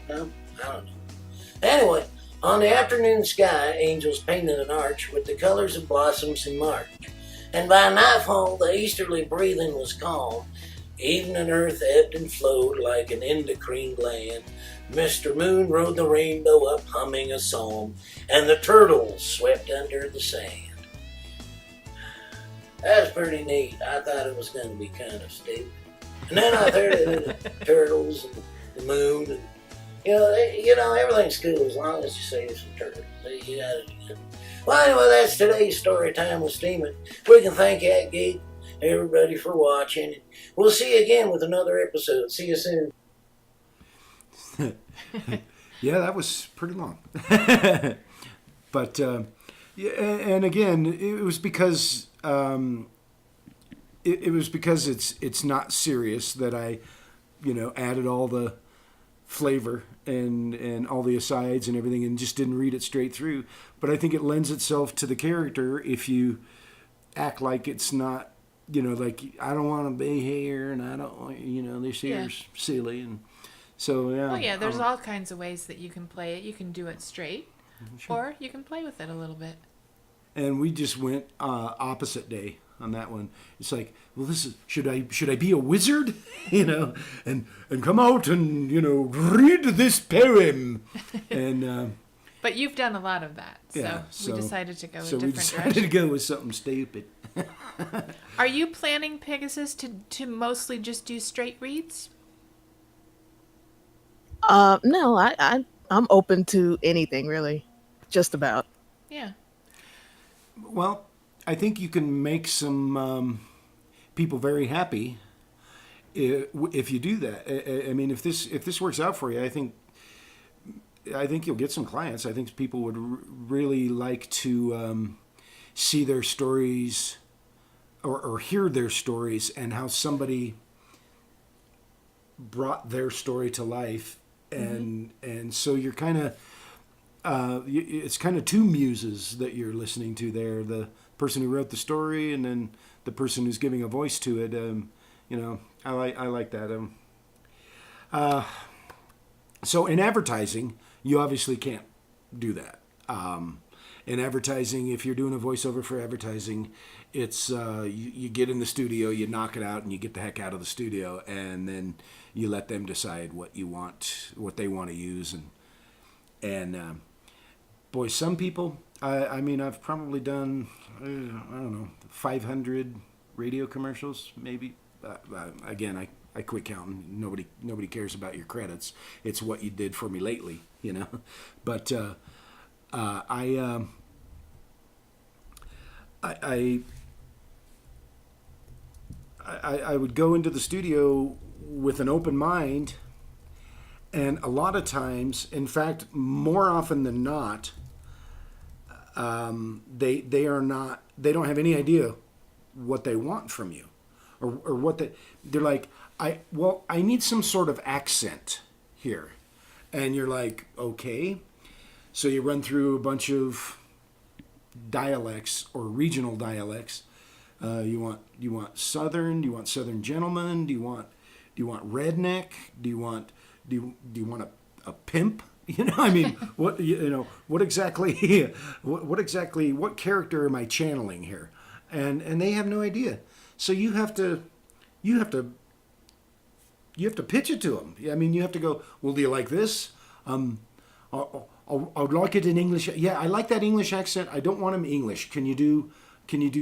No? I don't know. Anyway, on the afternoon sky, angels painted an arch with the colors of blossoms in March. And by nightfall, the easterly breathing was calm. Even and earth ebbed and flowed like an endocrine gland. Mr. Moon rode the rainbow up humming a psalm, and the turtles swept under the sand. That was pretty neat. I thought it was going to be kind of stupid. And then I heard of the turtles and the moon, and you know, everything's cool as long as you say some turtles. You gotta do that. Well, anyway, that's today's story time with Steeman. We can thank that geek everybody for watching. We'll see you again with another episode. See you soon. Yeah, that was pretty long. But yeah, and again, it was because it was because it's not serious that I, added all the flavor and all the asides and everything, and just didn't read it straight through. But I think it lends itself to the character if you act like it's not, like I don't want to be here, and I don't, this here's silly, and so yeah. Well, yeah, there's all kinds of ways that you can play it. You can do it straight, Sure. or you can play with it a little bit. And we just went opposite day on that one. It's like, well, this is should I be a wizard, and come out and read this poem, and But you've done a lot of that, so we decided to go a so we different decided direction. to go with something stupid. Are you planning, Pegasus, to mostly just do straight reads? No, I'm open to anything really, just about. Yeah. Well, I think you can make some people very happy if you do that. I mean, if this works out for you, I think you'll get some clients. I think people would really like to see their stories or hear their stories and how somebody brought their story to life, and so you're kind of it's kind of two muses that you're listening to there: the person who wrote the story and then the person who's giving a voice to it. I like that. So in advertising, you obviously can't do that. In advertising, if you're doing a voiceover for advertising, it's you get in the studio, you knock it out, and you get the heck out of the studio, and then you let them decide what they want to use, and boy, some people. I mean, I've probably done I don't know 500 radio commercials, maybe. Again, I quit counting. Nobody cares about your credits. It's what you did for me lately, But I would go into the studio with an open mind, and a lot of times, in fact, more often than not, they don't have any idea what they want from you, or what they're like. I need some sort of accent here, and you're like, okay. So you run through a bunch of dialects or regional dialects. You want Southern? Do you want Southern gentleman? Do you want redneck? Do you want a pimp? I mean, what exactly? What character am I channeling here? And they have no idea. So you have to pitch it to them. I mean, you have to go, well, do you like this? I would like it in English. Yeah, I like that English accent. I don't want him English. Can you do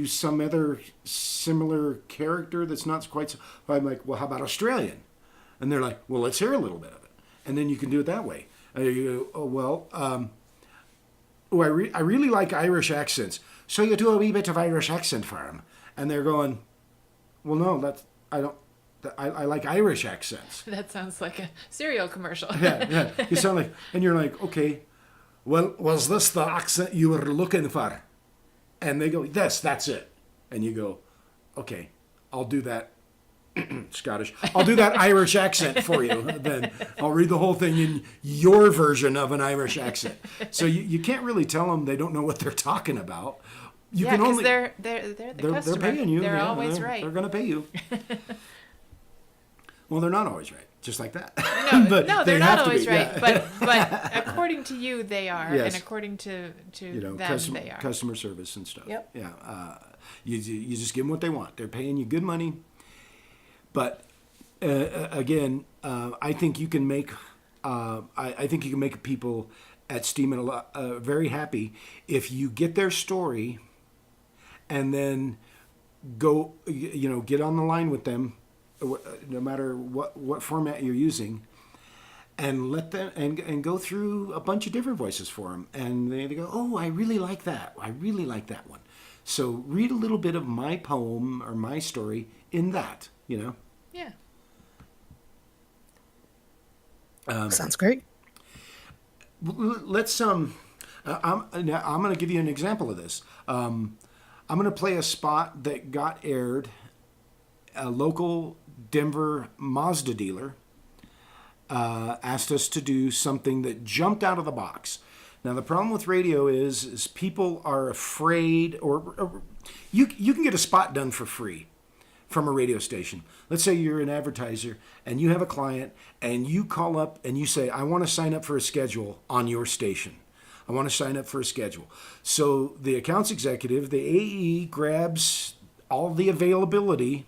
some other similar character that's not quite so... I'm like, well, how about Australian? And they're like, well, let's hear a little bit of it. And then you can do it that way. You go, oh, well, I really like Irish accents. So you do a wee bit of Irish accent for him. And they're going, well, no, I like Irish accents. That sounds like a cereal commercial. Yeah. You sound like, and you're like, okay, well, was this the accent you were looking for? And they go, yes, that's it. And you go, okay, I'll do that. Scottish. I'll do that Irish accent for you. Then I'll read the whole thing in your version of an Irish accent. So you can't really tell them they don't know what they're talking about. You can only they're the customer. They're paying you. They're always right. They're going to pay you. Well, they're not always right, just like that. No, they're not always right. Yeah. But according to you, they are, yes. And according to them, they are. Customer service and stuff. Yep. Yeah. You just give them what they want. They're paying you good money. But again, I think you can make I think you can make people at Steam very happy if you get their story, and then go get on the line with them, no matter what format you're using, and let them and go through a bunch of different voices for them, and they go, oh, I really like that. I really like that one. So read a little bit of my poem or my story in that, Yeah. Sounds great. Let's I'm going to give you an example of this. I'm going to play a spot that got aired. A local Denver Mazda dealer asked us to do something that jumped out of the box. Now the problem with radio is people are afraid, or you can get a spot done for free from a radio station. Let's say you're an advertiser and you have a client and you call up and you say, I want to sign up for a schedule on your station. I want to sign up for a schedule. So the accounts executive, the AE, grabs all the availability,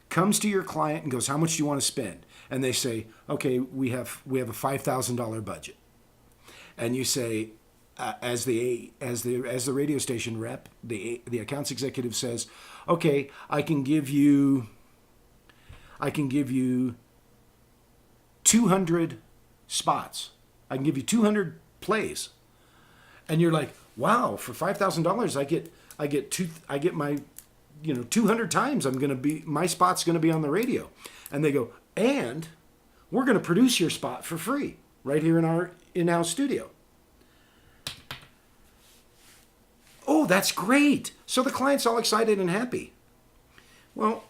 comes to your client and goes, how much do you want to spend? And they say, okay, we have a $5,000 budget. And you say, as the radio station rep, the accounts executive says, okay, I can give you 200 spots. I can give you 200 plays. And you're like, wow, for $5,000 I get my 200 times my spot's going to be on the radio. And they go, and we're going to produce your spot for free right here in our in-house studio. Oh, that's great. So the client's all excited and happy. Well,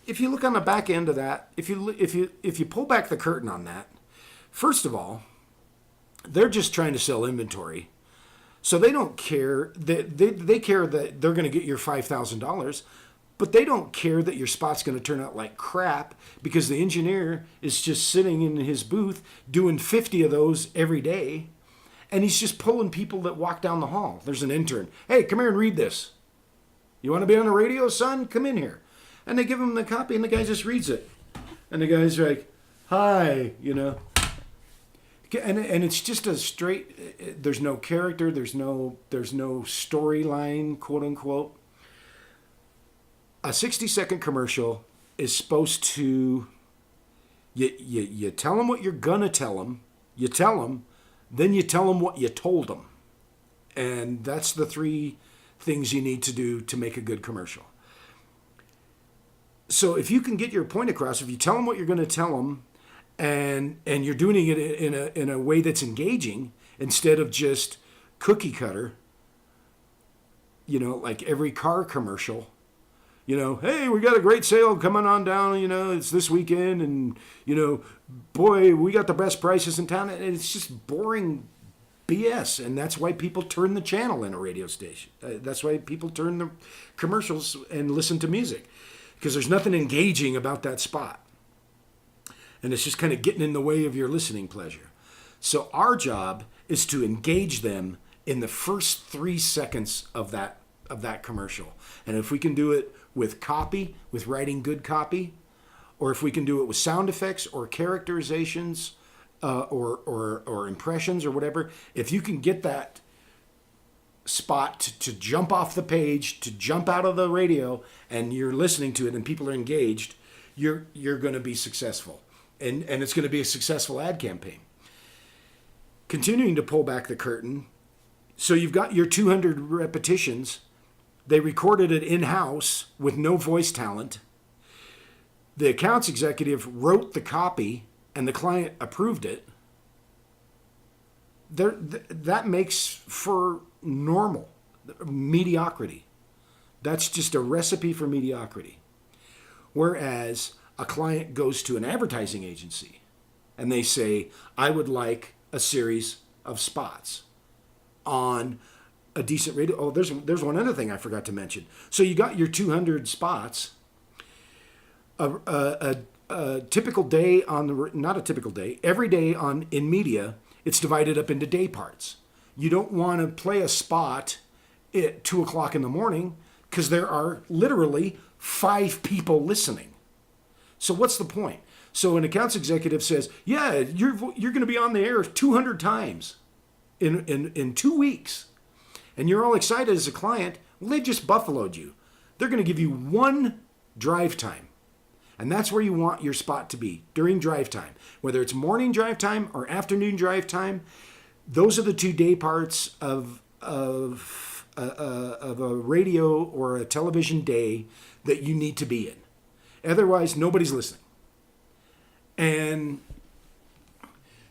if you look on the back end of that, if you pull back the curtain on that, first of all, they're just trying to sell inventory. So they don't care that they care that they're going to get your $5,000, but they don't care that your spot's going to turn out like crap because the engineer is just sitting in his booth doing 50 of those every day. And he's just pulling people that walk down the hall. There's an intern. Hey, come here and read this. You want to be on the radio, son? Come in here. And they give him the copy and the guy just reads it. And the guy's like, hi, And it's just a straight, there's no character, there's no storyline, quote unquote. A 60-second commercial is supposed to, you tell them what you're going to tell them, you tell them, then you tell them what you told them. And that's the three things you need to do to make a good commercial. So if you can get your point across, if you tell them what you're going to tell them, and you're doing it in a way that's engaging instead of just cookie cutter, like every car commercial, hey, we got a great sale coming on down, it's this weekend, and boy, we got the best prices in town. And it's just boring BS, and that's why people turn the channel in a radio station. That's why people turn the commercials and listen to music, because there's nothing engaging about that spot. And it's just kind of getting in the way of your listening pleasure. So our job is to engage them in the first 3 seconds of that commercial. And if we can do it with copy, with writing good copy, or if we can do it with sound effects or characterizations or impressions or whatever, if you can get that spot to jump off the page, to jump out of the radio, and you're listening to it and people are engaged, you're going to be successful. And it's going to be a successful ad campaign. Continuing to pull back the curtain, so you've got your 200 repetitions. They recorded it in-house with no voice talent. The accounts executive wrote the copy, and the client approved it. That makes for normal mediocrity. That's just a recipe for mediocrity. Whereas a client goes to an advertising agency and they say, I would like a series of spots on a decent radio. Oh, there's one other thing I forgot to mention. So you got your 200 spots. A typical day not a typical day, every day in media, it's divided up into day parts. You don't want to play a spot at 2 o'clock in the morning because there are literally 5 people listening. So what's the point? So an accounts executive says, yeah, you're going to be on the air 200 times in 2 weeks. And you're all excited as a client. Well, they just buffaloed you. They're going to give you 1 drive time. And that's where you want your spot to be, during drive time. Whether it's morning drive time or afternoon drive time, those are the 2 day parts of of a radio or a television day that you need to be in. Otherwise, nobody's listening. And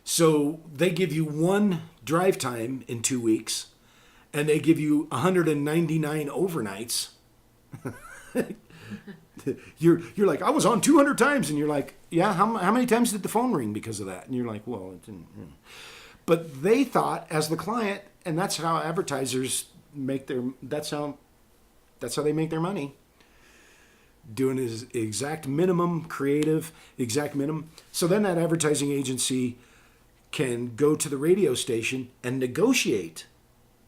so they give you one drive time in 2 weeks, and they give you 199 overnights. You're like, I was on 200 times, and you're like, yeah, how many times did the phone ring because of that? And you're like, well, it didn't. But they thought, as the client, and that's how advertisers make their, that's how they make their money. Doing his exact minimum, creative, exact minimum. So then that advertising agency can go to the radio station and negotiate.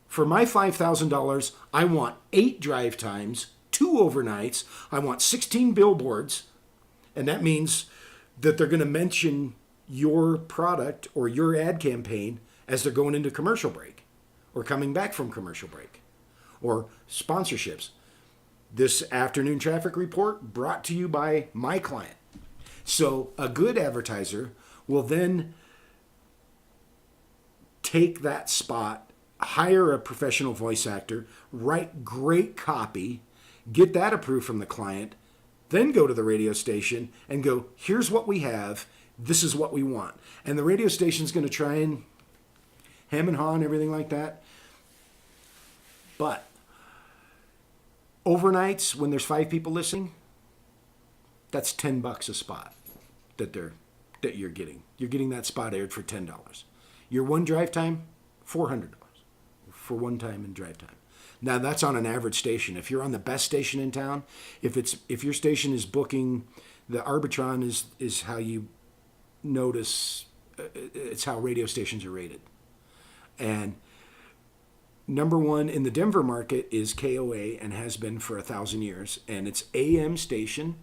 For my $5,000, I want 8 drive times, 2 overnights. I want 16 billboards. And that means that they're going to mention your product or your ad campaign as they're going into commercial break or coming back from commercial break or sponsorships. This afternoon traffic report brought to you by my client. So a good advertiser will then take that spot, hire a professional voice actor, write great copy, get that approved from the client, then go to the radio station and go, here's what we have, this is what we want. And the radio station's going to try and hem and haw and everything like that. But overnights, when there's 5 people listening, that's $10 a spot that you're getting. You're getting that spot aired for $10. Your one drive time, $400 for one time in drive time. Now that's on an average station. If you're on the best station in town, if your station is booking, the Arbitron is how you notice. It's how radio stations are rated. And number one in the Denver market is KOA and has been for 1,000 years. And it's AM station,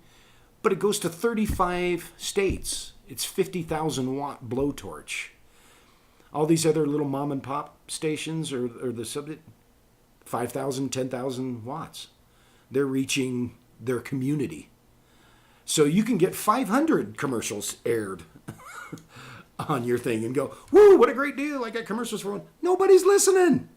but it goes to 35 states. It's 50,000 watt blowtorch. All these other little mom and pop stations or the subject, 5,000, 10,000 watts. They're reaching their community. So you can get 500 commercials aired on your thing and go, woo, what a great deal. I got commercials for one. Nobody's listening.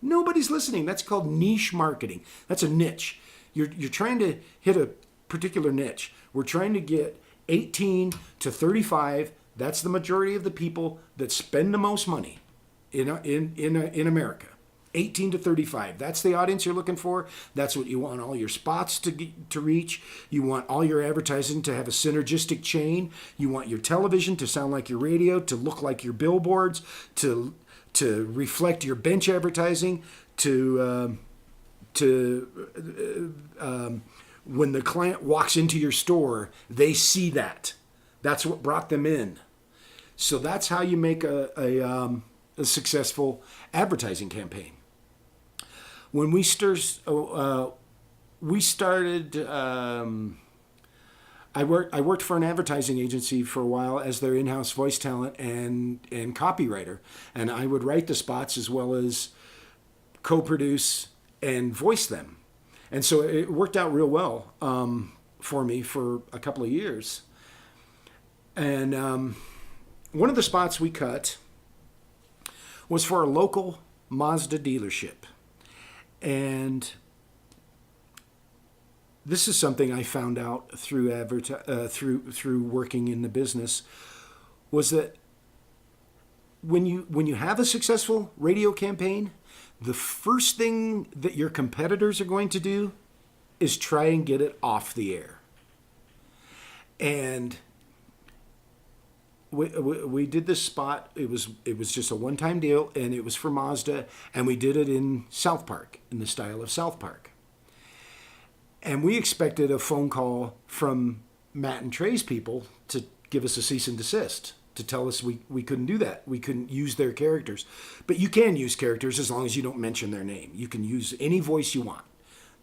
Nobody's listening. That's called niche marketing. That's a niche. You're trying to hit a particular niche. We're trying to get 18 to 35. That's the majority of the people that spend the most money in America. 18 to 35. That's the audience you're looking for. That's what you want all your spots to reach. You want all your advertising to have a synergistic chain. You want your television to sound like your radio, to look like your billboards, to reflect your bench advertising, when the client walks into your store, they see that. That's what brought them in. So that's how you make a successful advertising campaign. When we started, I worked for an advertising agency for a while as their in-house voice talent and copywriter, and I would write the spots as well as co-produce and voice them, and so it worked out real well for me for a couple of years. And one of the spots we cut was for a local Mazda dealership. And this is something I found out through through working in the business, was that when you have a successful radio campaign, the first thing that your competitors are going to do is try and get it off the air. And we did this spot. It was just a one-time deal, and it was for Mazda, and we did it in South Park, in the style of South Park. And we expected a phone call from Matt and Trey's people to give us a cease and desist, to tell us we couldn't do that. We couldn't use their characters. But you can use characters as long as you don't mention their name. You can use any voice you want.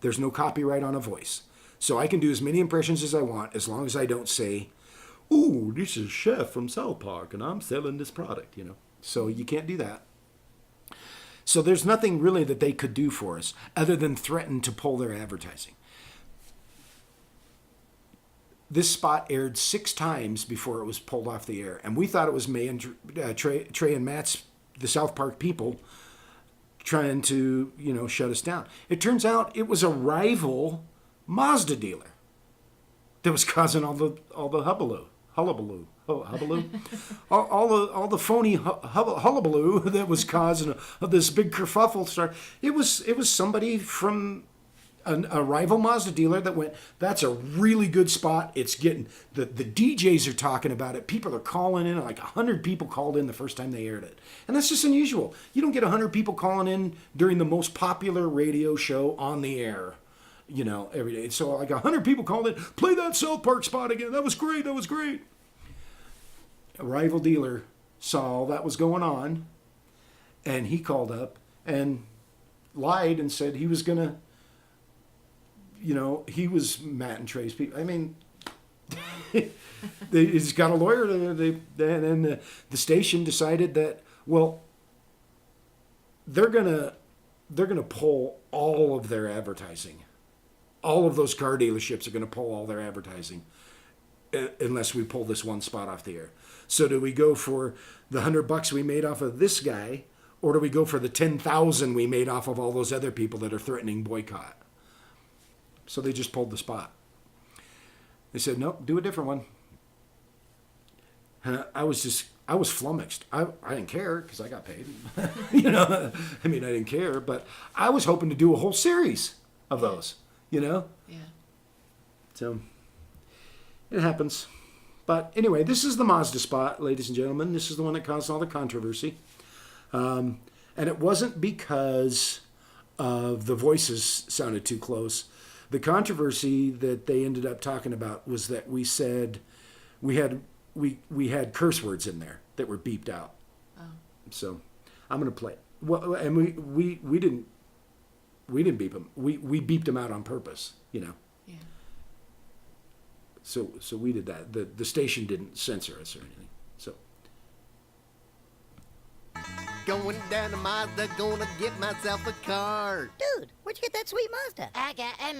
There's no copyright on a voice. So I can do as many impressions as I want as long as I don't say, ooh, this is Chef from South Park, and I'm selling this product, So you can't do that. So there's nothing really that they could do for us other than threaten to pull their advertising. This spot aired 6 times before it was pulled off the air, and we thought it was Trey and Matt's, the South Park people, trying to, shut us down. It turns out it was a rival Mazda dealer that was causing all the hullabaloo, all the phony hullabaloo that was causing this big kerfuffle. It was somebody from a rival Mazda dealer that went, that's a really good spot. It's getting, the DJs are talking about it. People are calling in, like 100 people called in the first time they aired it. And that's just unusual. You don't get 100 people calling in during the most popular radio show on the air, every day. So like 100 people called in, play that South Park spot again. That was great. A rival dealer saw all that was going on, and he called up and lied and said he was going to, he was Matt and Trey's people. I mean, he's got a lawyer. And the station decided that, well, they're gonna pull all of their advertising. All of those car dealerships are gonna pull all their advertising unless we pull this one spot off the air. So do we go for the $100 we made off of this guy, or do we go for the 10,000 we made off of all those other people that are threatening boycott? So they just pulled the spot. They said, nope, do a different one. And I was flummoxed. I didn't care because I got paid. I didn't care, but I was hoping to do a whole series of those, Yeah. So it happens. But anyway, this is the Mazda spot, ladies and gentlemen. This is the one that caused all the controversy. And it wasn't because of the voices sounded too close. The controversy that they ended up talking about was that we said we had curse words in there that were beeped out. Oh. So I'm going to play it. Well, and we didn't beep them. We beeped them out on purpose, Yeah. So we did that. The station didn't censor us or anything. So. Going down to Mazda, gonna get myself a car. Dude, where'd you get that sweet Mazda? I got a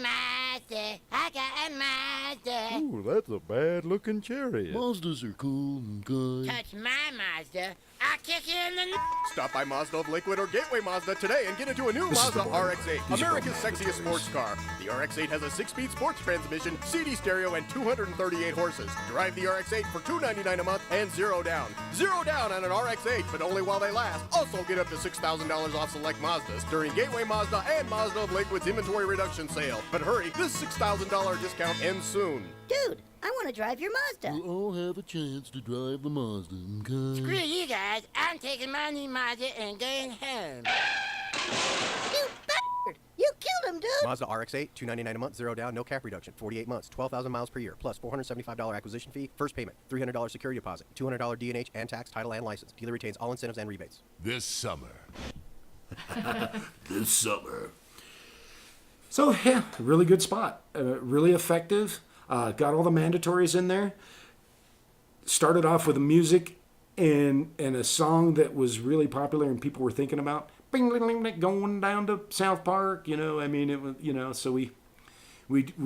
Mazda. Ooh, that's a bad-looking chariot. Mazdas are cool and good. Touch my Mazda, I'll kick you in the Stop by Mazda of Lakewood or Gateway Mazda today and get into a new Mazda RX-8, America's sexiest sports car. The RX-8 has a 6-speed sports transmission, CD stereo, and 238 horses. Drive the RX-8 for $299 a month and $0 down. $0 down on an RX-8, but only while they last. Also get up to $6,000 off select Mazdas during Gateway Mazda and Mazda of Lakewood's inventory reduction sale. But hurry, this $6,000 discount ends soon. Dude, I want to drive your Mazda. We'll all have a chance to drive the Mazda, okay? Screw you guys. I'm taking my new Mazda and going home. You bastard! You killed him, dude! Mazda RX-8, $299 a month, $0 down, no cap reduction, 48 months, 12,000 miles per year, plus $475 acquisition fee, first payment, $300 security deposit, $200 D&H and tax, title, and license. Dealer retains all incentives and rebates. This summer. So, yeah, really good spot. Really effective. Got all the mandatories in there. Started off with the music and a song that was really popular and people were thinking about. Bing, bing, bing, bing, going down to South Park, it was, so we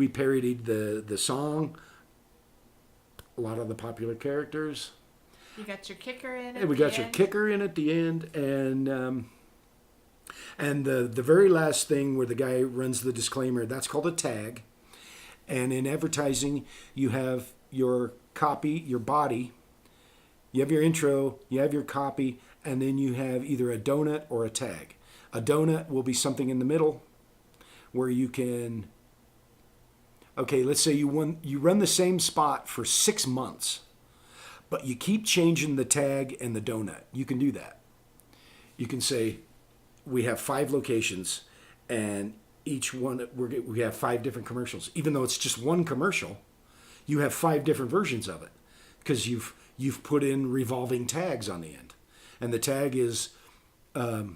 parodied the song, a lot of the popular characters. You got your kicker in And we got your kicker in at the end, and the very last thing where the guy runs the disclaimer, that's called a tag. And in advertising, you have your copy, your body, you have your intro, you have your copy, and then you have either a donut or a tag. A donut will be something in the middle where you can, okay, let's say you run the same spot for 6 months, but you keep changing the tag and the donut. You can do that. You can say, we have 5 locations, and each one, we have 5 different commercials. Even though it's just one commercial, you have 5 different versions of it because you've put in revolving tags on the end. And the tag is a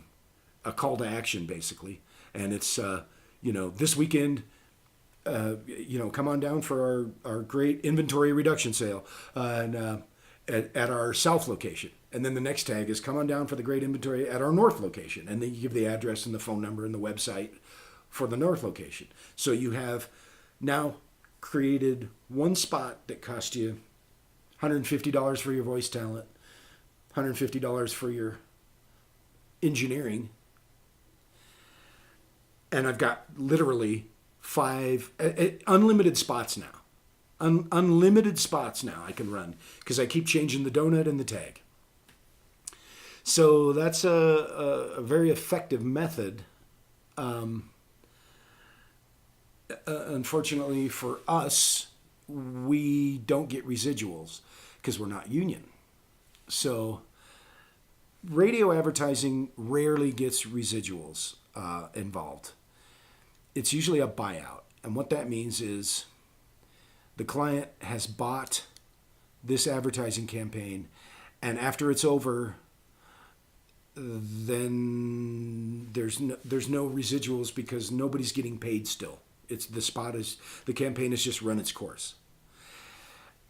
call to action, basically. And it's, this weekend, come on down for our great inventory reduction sale at our South location. And then the next tag is come on down for the great inventory at our North location. And then you give the address and the phone number and the website for the North location. So you have now created one spot that cost you $150 for your voice talent, $150 for your engineering, And I've got literally 5 unlimited spots now. Unlimited spots now I can run because I keep changing the donut and the tag. So that's a very effective method. Unfortunately for us, we don't get residuals because we're not union. So radio advertising rarely gets residuals involved. It's usually a buyout. And what that means is the client has bought this advertising campaign, and after it's over, then there's no residuals because nobody's getting paid still. The campaign has just run its course.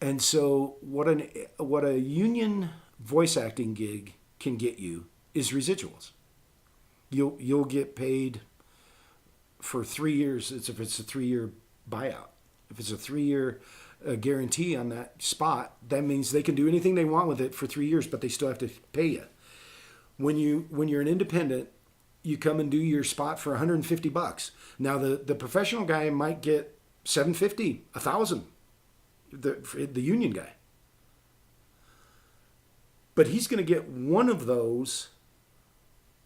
And so what a union voice acting gig can get you is residuals. You'll get paid for 3 years. If it's a 3-year buyout. If it's a 3-year guarantee on that spot, that means they can do anything they want with it for 3 years, but they still have to pay you. When you're an independent, you come and do your spot for $150. Now the professional guy might get $750, $1,000. The union guy, but he's going to get one of those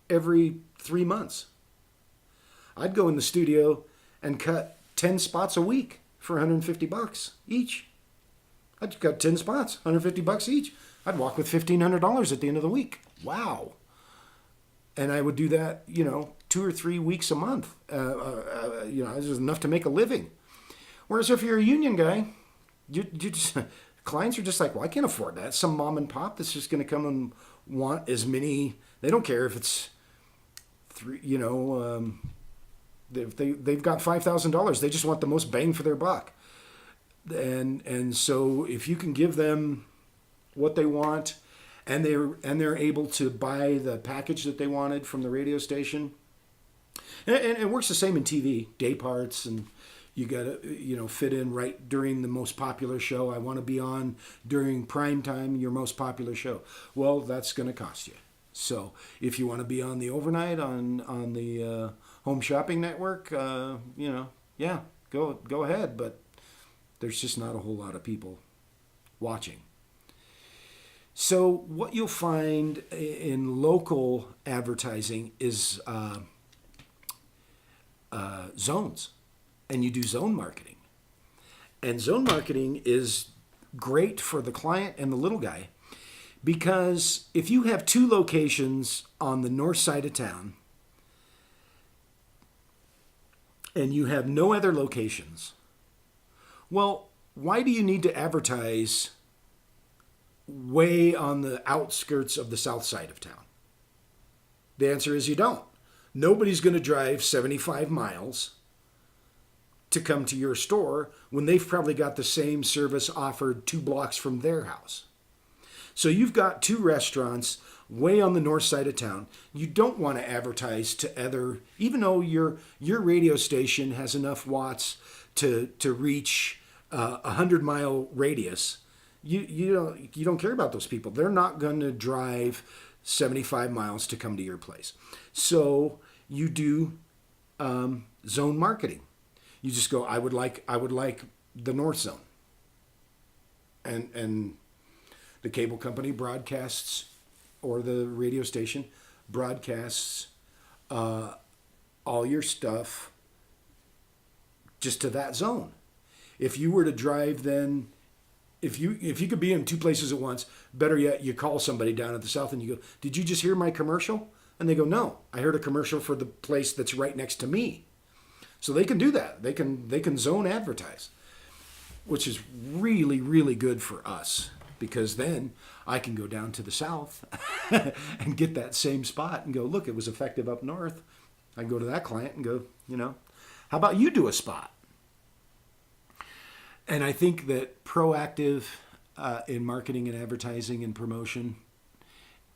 every 3 months. I'd go in the studio and cut 10 spots a week for $150 each. I'd cut 10 spots, $150 each. I'd walk with $1,500 at the end of the week. Wow. And I would do that, 2 or 3 weeks a month. This is enough to make a living. Whereas if you're a union guy, you just, clients are just like, well, I can't afford that. Some mom and pop that's just going to come and want as many. They don't care if it's they've got $5,000. They just want the most bang for their buck. And so if you can give them what they want, and they're able to buy the package that they wanted from the radio station, and it works the same in TV, day parts, and you got to fit in right during the most popular show. I want to be on during prime time, your most popular show. Well, that's going to cost you. So if you want to be on the overnight on the Home Shopping Network, go ahead. But there's just not a whole lot of people watching. So what you'll find in local advertising is zones. And you do zone marketing. And zone marketing is great for the client and the little guy because if you have 2 locations on the north side of town and you have no other locations, well, why do you need to advertise way on the outskirts of the south side of town? The answer is you don't. Nobody's going to drive 75 miles to come to your store when they've probably got the same service offered 2 blocks from their house. So you've got 2 restaurants way on the north side of town. You don't want to advertise to other, even though your radio station has enough watts to reach a 100-mile radius. You don't care about those people. They're not going to drive 75 miles to come to your place. So you do zone marketing. You just go, I would like the north zone. And the cable company broadcasts, or the radio station broadcasts all your stuff just to that zone. If you were to drive then, if you could be in 2 places at once, better yet, you call somebody down at the south and you go, did you just hear my commercial? And they go, no, I heard a commercial for the place that's right next to me. So they can do that. They can zone advertise, which is really, really good for us because then I can go down to the south and get that same spot and go, look, it was effective up north. I can go to that client and go, how about you do a spot? And I think that proactive in marketing and advertising and promotion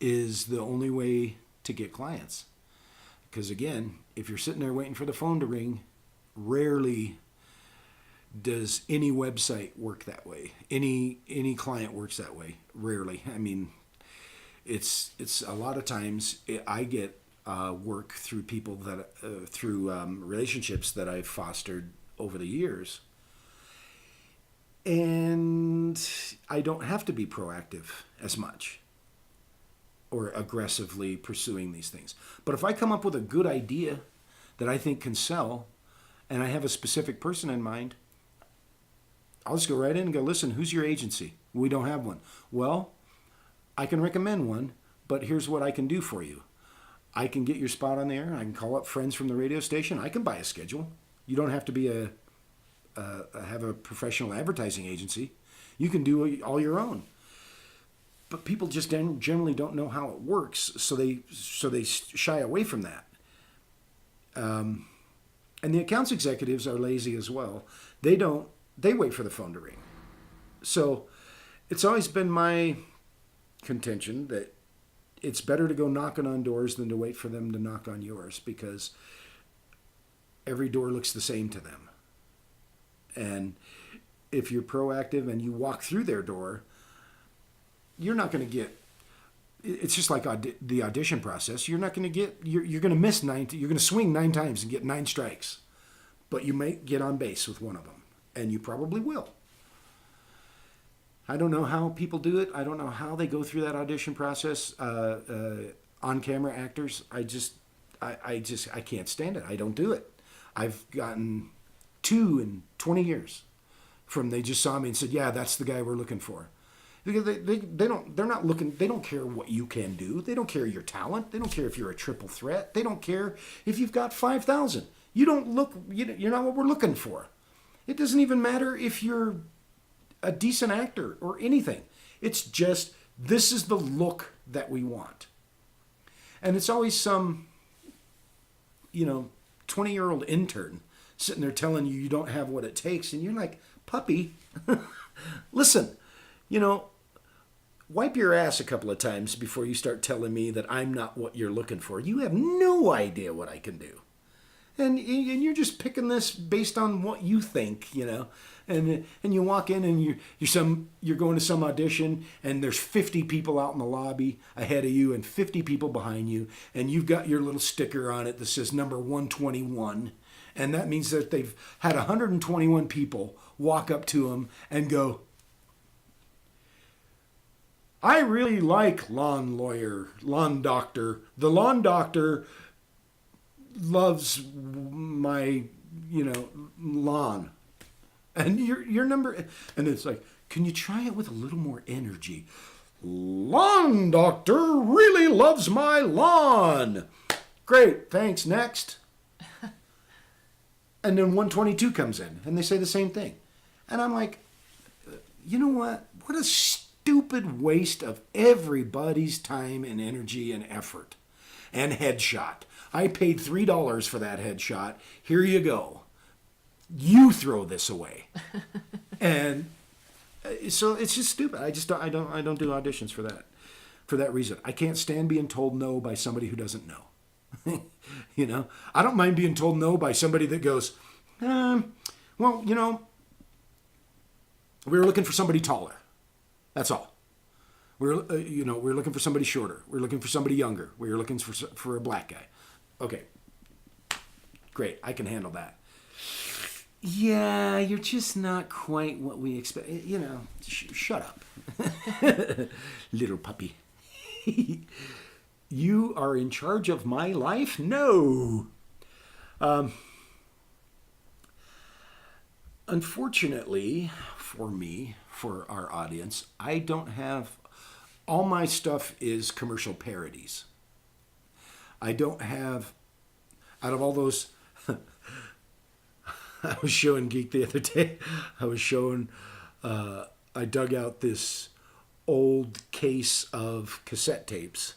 is the only way to get clients. Because again, if you're sitting there waiting for the phone to ring, rarely does any website work that way. Any client works that way. Rarely. I mean, it's a lot of times I get work through people that through relationships that I've fostered over the years. And I don't have to be proactive as much or aggressively pursuing these things. But if I come up with a good idea that I think can sell, and I have a specific person in mind, I'll just go right in and go, listen, who's your agency? We don't have one. Well, I can recommend one, but here's what I can do for you. I can get your spot on the air. I can call up friends from the radio station. I can buy a schedule. You don't have to be have a professional advertising agency. You can do it all your own. But people just generally don't know how it works, so they shy away from that. And the accounts executives are lazy as well. They wait for the phone to ring. So it's always been my contention that it's better to go knocking on doors than to wait for them to knock on yours, because every door looks the same to them. And if you're proactive and you walk through their door, you're not going to get, it's just like the audition process. You're not going to get, you're going to miss you're going to swing 9 times and get 9 strikes, but you may get on base with one of them, and you probably will. I don't know how people do it. I don't know how they go through that audition process. On-camera actors, I can't stand it. I don't do it. I've gotten 2 in 20 years from they just saw me and said, yeah, that's the guy we're looking for. Because they don't care what you can do. They don't care your talent. They don't care if you're a triple threat. They don't care if you've got 5,000. You're not what we're looking for. It doesn't even matter if you're a decent actor or anything. It's just, this is the look that we want. And it's always some, 20-year-old intern sitting there telling you don't have what it takes. And you're like, puppy, listen, wipe your ass a couple of times before you start telling me that I'm not what you're looking for. You have no idea what I can do. And you're just picking this based on what you think, And you walk in and you're going to some audition, and there's 50 people out in the lobby ahead of you and 50 people behind you, and you've got your little sticker on it that says number 121, and that means that they've had 121 people walk up to them and go, I really like lawn doctor. The lawn doctor loves my, lawn. And your number, and it's like, can you try it with a little more energy? Lawn doctor really loves my lawn. Great, thanks, next. And then 122 comes in, and they say the same thing. And I'm like, you know what? What a stupid waste of everybody's time and energy and effort. And headshot. I paid $3 for that headshot. Here you go. You throw this away. And so it's just stupid. I don't do auditions for that reason. I can't stand being told no by somebody who doesn't know. I don't mind being told no by somebody that goes, we were looking for somebody taller. That's all. We're looking for somebody shorter. We're looking for somebody younger. We're looking for a black guy. Okay. Great. I can handle that. Yeah, you're just not quite what we expect. Shut up. Little puppy. You are in charge of my life? No. Unfortunately, for our audience, I don't have, all my stuff is commercial parodies. I don't have, out of all those, I was showing Geek the other day, I dug out this old case of cassette tapes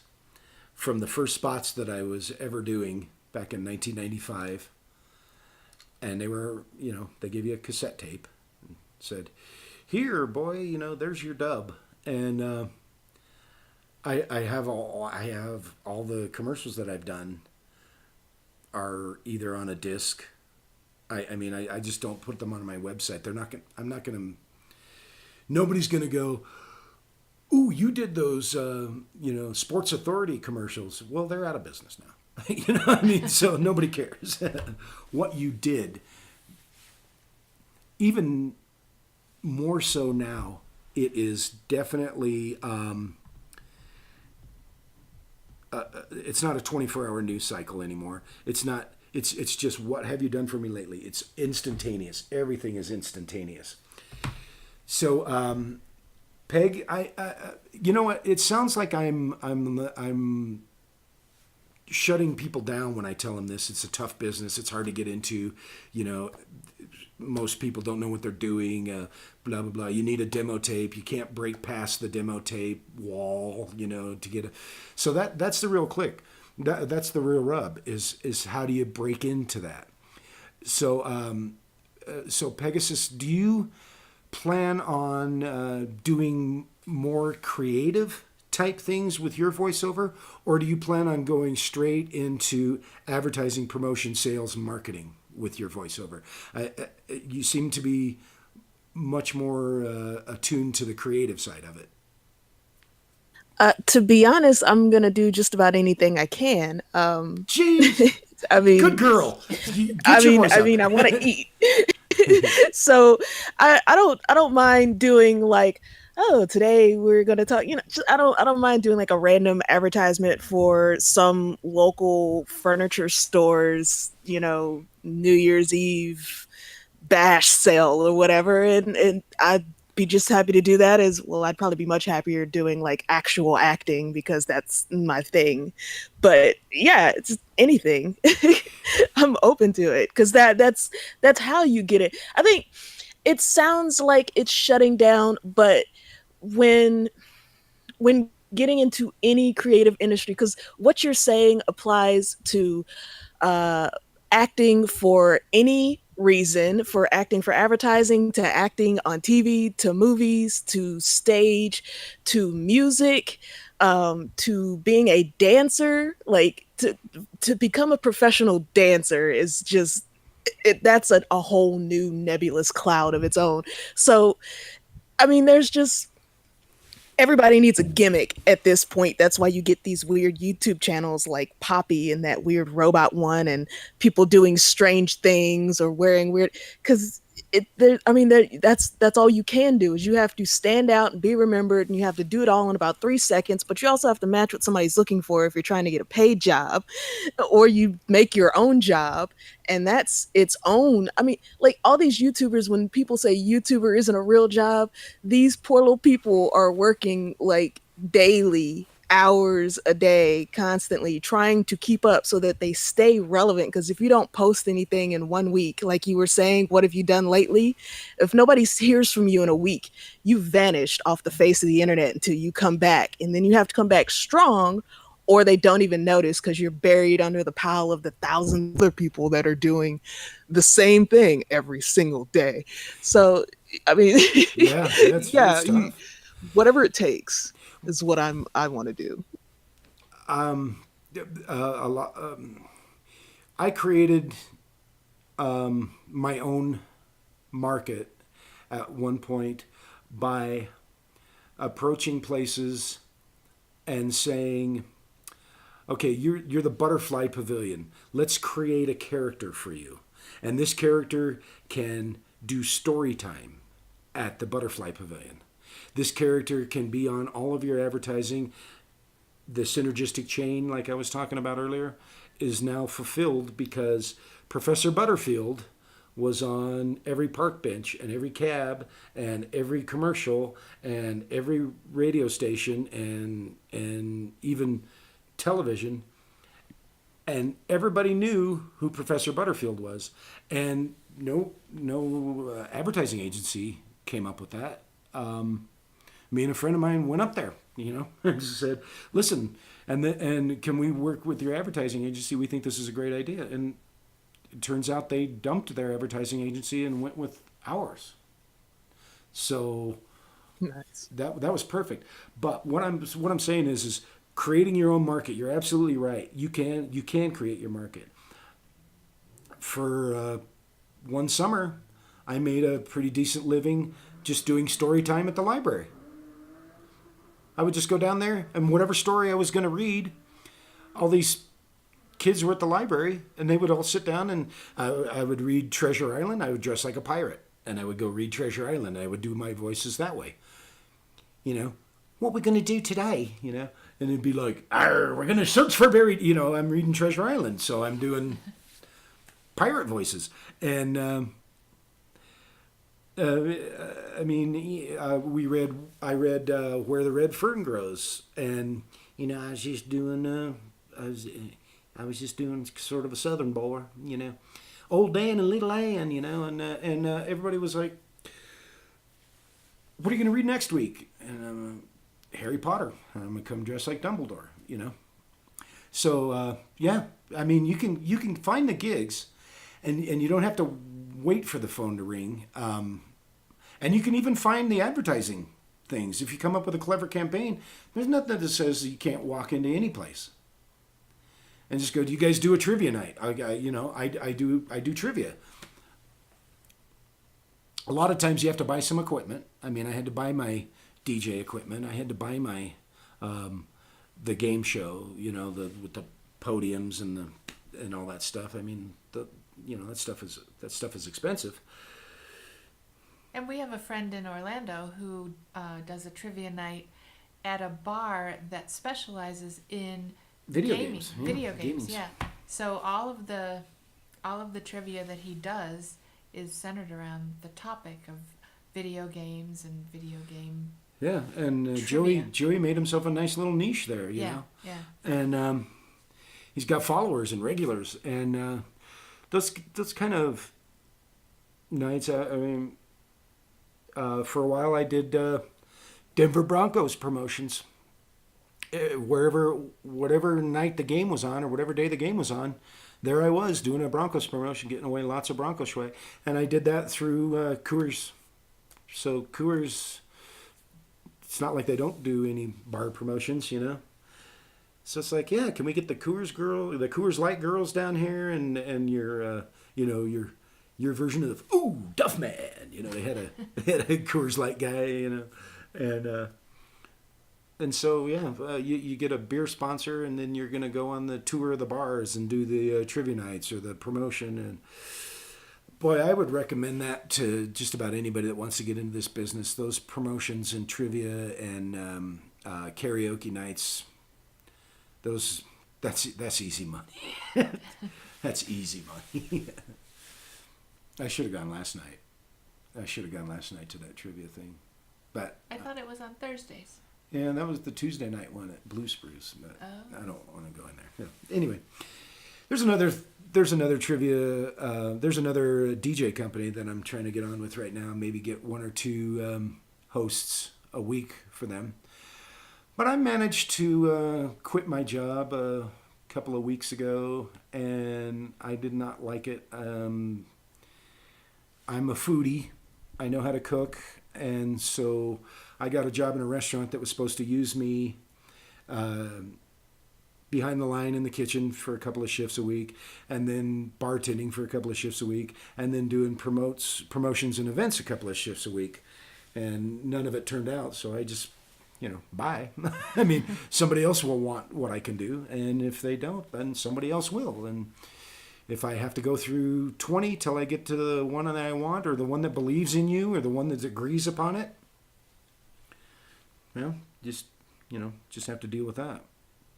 from the first spots that I was ever doing back in 1995. And they were, they give you a cassette tape and said, here, boy, there's your dub. And I have all the commercials that I've done are either on a disc. I just don't put them on my website. Nobody's going to go, ooh, you did those, Sports Authority commercials. Well, they're out of business now. You know what I mean? So nobody cares what you did. Even more so now, it is definitely, it's not a 24-hour news cycle anymore. It's not, it's just, what have you done for me lately? It's instantaneous. Everything is instantaneous. So, Peg, you know what? It sounds like I'm shutting people down when I tell them this. It's a tough business. It's hard to get into. You know, most people don't know what they're doing. Blah blah blah. You need a demo tape. You can't break past the demo tape wall. You know, to get a. So that's the real click. That's the real rub. Is how do you break into that? So so Pegasus, do you plan on doing more creative type things with your voiceover, or do you plan on going straight into advertising, promotion, sales, and marketing with your voiceover? You seem to be much more attuned to the creative side of it. To be honest, I'm gonna do just about anything I can. Jeez, I mean, good girl. Get your voice out I there. want to eat. So I don't mind doing like, oh, today we're gonna talk. You know, I don't mind doing like a random advertisement for some local furniture stores. You know, New Year's Eve bash sale or whatever, and I'd be just happy to do that. As well, I'd probably be much happier doing like actual acting because that's my thing. But yeah, it's anything. I'm open to it because that's how you get it. I think it sounds like it's shutting down, but when getting into any creative industry, because what you're saying applies to uh, acting for any reason, for acting for advertising, to acting on TV, to movies, to stage, to music, to being a dancer. Like to become a professional dancer is just that's a whole new nebulous cloud of its own. So I mean, there's just everybody needs a gimmick at this point. That's why you get these weird YouTube channels like Poppy and that weird robot one, and people doing strange things or wearing weird. Because that's all you can do is you have to stand out and be remembered, and you have to do it all in about 3 seconds. But you also have to match what somebody's looking for if you're trying to get a paid job, or you make your own job, and that's its own. I mean, like all these YouTubers, when people say YouTuber isn't a real job, these poor little people are working like daily hours a day constantly trying to keep up so that they stay relevant. Because if you don't post anything in 1 week, like you were saying, what have you done lately, if nobody hears from you in a week, you've vanished off the face of the internet until you come back, and then you have to come back strong, or they don't even notice because you're buried under the pile of the thousand other people that are doing the same thing every single day. So I mean, Yeah, that's yeah, tough. whatever it takes is what I want to do. A lot. I created my own market at one point by approaching places and saying, "Okay, you're the Butterfly Pavilion. Let's create a character for you, and this character can do story time at the Butterfly Pavilion. This character can be on all of your advertising. The synergistic chain, like I was talking about earlier, is now fulfilled because Professor Butterfield was on every park bench and every cab and every commercial and every radio station and even television, and everybody knew who Professor Butterfield was, and no advertising agency came up with that. Me and a friend of mine went up there, and said, "Listen, and can we work with your advertising agency? We think this is a great idea." And it turns out they dumped their advertising agency and went with ours. So Nice. that was perfect. But what I'm saying is creating your own market. You're absolutely right. You can create your market. For one summer, I made a pretty decent living just doing story time at the library. I would just go down there, and whatever story I was going to read, all these kids were at the library, and they would all sit down, and I would read Treasure Island. I would dress like a pirate, and I would go read Treasure Island. I would do my voices that way. You know, what we're going to do today, you know? And it'd be like, "Arr, we're going to search for buried," you know, I'm reading Treasure Island, so I'm doing pirate voices. And, I mean, I read Where the Red Fern Grows, and, you know, I was just doing, I was just doing sort of a Southern boy, you know, Old Dan and Little Ann, you know, and everybody was like, "What are you going to read next week?" And Harry Potter. I'm going to come dressed like Dumbledore, you know. So yeah, I mean, you can find the gigs, and you don't have to wait for the phone to ring. And you can even find the advertising things. If you come up with a clever campaign, there's nothing that says you can't walk into any place and just go, "Do you guys do a trivia night?" I do trivia. A lot of times you have to buy some equipment. I mean, I had to buy my DJ equipment. I had to buy my the game show, you know, with the podiums and all that stuff. I mean, that stuff is expensive. And we have a friend in Orlando who does a trivia night at a bar that specializes in Video gaming, games. Yeah, video games. gaming. Yeah. So all of the trivia that he does is centered around the topic of video games and video game. Yeah, and Trivia. Joey made himself a nice little niche there, you Yeah, know. yeah. And he's got followers and regulars, and those kind of nights. I mean, for a while I did Denver Broncos promotions. Whatever night the game was on, or whatever day the game was on, there I was doing a Broncos promotion, getting away lots of Broncos away, and I did that through Coors. So Coors, it's not like they don't do any bar promotions, you know. So it's like, yeah, can we get the Coors Light girls down here, and your your version of Duff Man, you know, they had a Coors Light guy, you know, and so yeah, you get a beer sponsor, and then you're gonna go on the tour of the bars and do the trivia nights or the promotion. And boy, I would recommend that to just about anybody that wants to get into this business. Those promotions and trivia and karaoke nights. That's easy money. That's easy money. I should have gone last night. To that trivia thing, but I thought it was on Thursdays. yeah, that was the Tuesday night one at Blue Spruce, but Oh. I don't want to go in there. Yeah. Anyway, there's another trivia. There's another DJ company that I'm trying to get on with right now. Maybe get one or two hosts a week for them. But I managed to quit my job a couple of weeks ago, and I did not like it. I'm a foodie. I know how to cook, and so I got a job in a restaurant that was supposed to use me behind the line in the kitchen for a couple of shifts a week, and then bartending for a couple of shifts a week, and then doing promotions and events a couple of shifts a week. And none of it turned out, so I just, bye. I mean, somebody else will want what I can do, and if they don't, then somebody else will. And if I have to go through 20 till I get to the one that I want, or the one that believes in you, or the one that agrees upon it, well, just have to deal with that.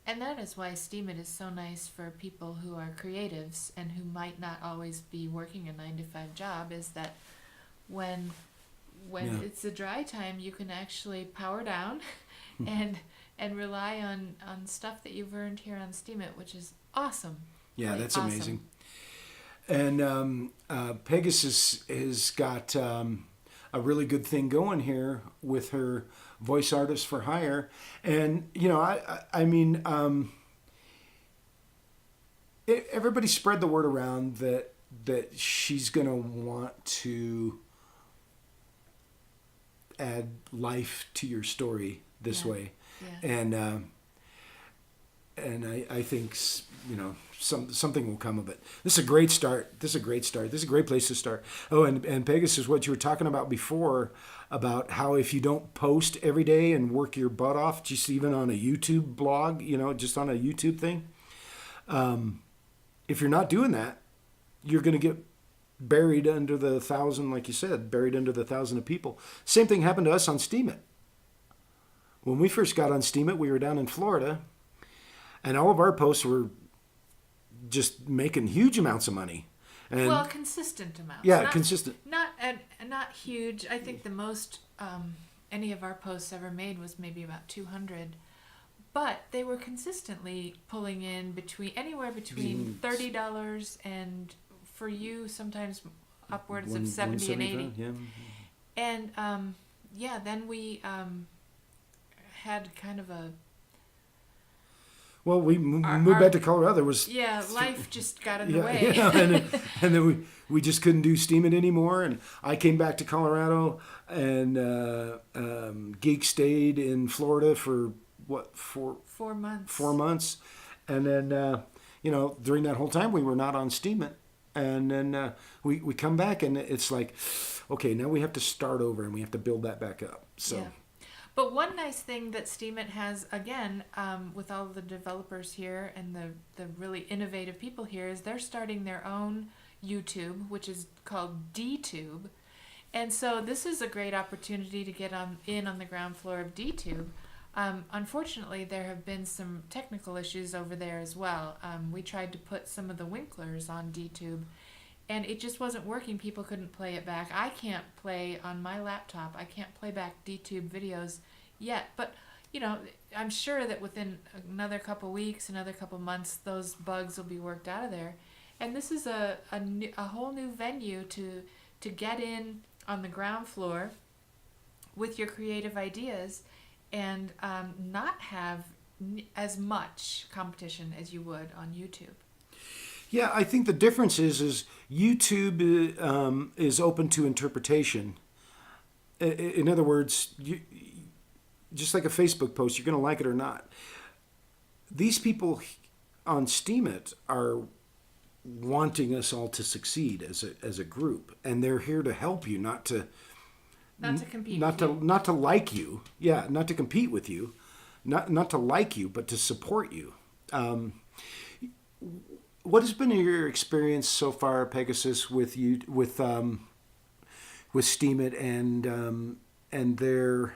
And that is why STEEMED is so nice for people who are creatives and who might not always be working a 9-to-5 job, is that when Yeah. it's a dry time, you can actually power down and rely on stuff that you've earned here on STEEMED, which is awesome. Yeah, Really that's awesome. amazing. And Pegasus has got a really good thing going here with her voice artist for hire. And, I mean, everybody spread the word around that she's going to want to add life to your story this way. Yeah. And I think, something will come of it. This is a great start. This is a great place to start. Oh, and Pegasus, what you were talking about before, about how if you don't post every day and work your butt off, just even on a YouTube blog, just on a YouTube thing, if you're not doing that, you're going to get buried under the 1,000, like you said, buried under the 1,000 of people. Same thing happened to us on STEEMIT. When we first got on STEEMIT, we were down in Florida, and all of our posts were just making huge amounts of money. And well, consistent amounts. Yeah, consistent. Not huge. I think the most any of our posts ever made was maybe about 200. But they were consistently pulling in anywhere between $30 and, for you, sometimes upwards of 70 and 80. Yeah. And then we had kind of a... Well, we moved back to Colorado. There was life just got in the way. Yeah, and then we just couldn't do STEEMIT anymore. And I came back to Colorado, and Geek stayed in Florida for what, 4 months. 4 months, and then during that whole time we were not on STEEMIT, and then we come back, and it's like, okay, now we have to start over, and we have to build that back up. So. Yeah. But one nice thing that STEEMIT has, again, with all the developers here and the really innovative people here, is they're starting their own YouTube, which is called DTube. And so this is a great opportunity to get on the ground floor of DTube. Unfortunately, there have been some technical issues over there as well. We tried to put some of the Winklers on DTube, and it just wasn't working. People couldn't play it back. I can't play on my laptop. I can't play back DTube videos yet. But, I'm sure that within another couple weeks, another couple months, those bugs will be worked out of there. And this is a whole new venue to get in on the ground floor with your creative ideas and not have as much competition as you would on YouTube. Yeah, I think the difference is YouTube is open to interpretation. In other words, just like a Facebook post, you're going to like it or not. These people on STEEMIT are wanting us all to succeed as a group, and they're here to help you, not to compete, not to like you. Yeah, not to compete with you, not to like you, but to support you. What has been your experience so far, Pegasus, with STEEMIT and their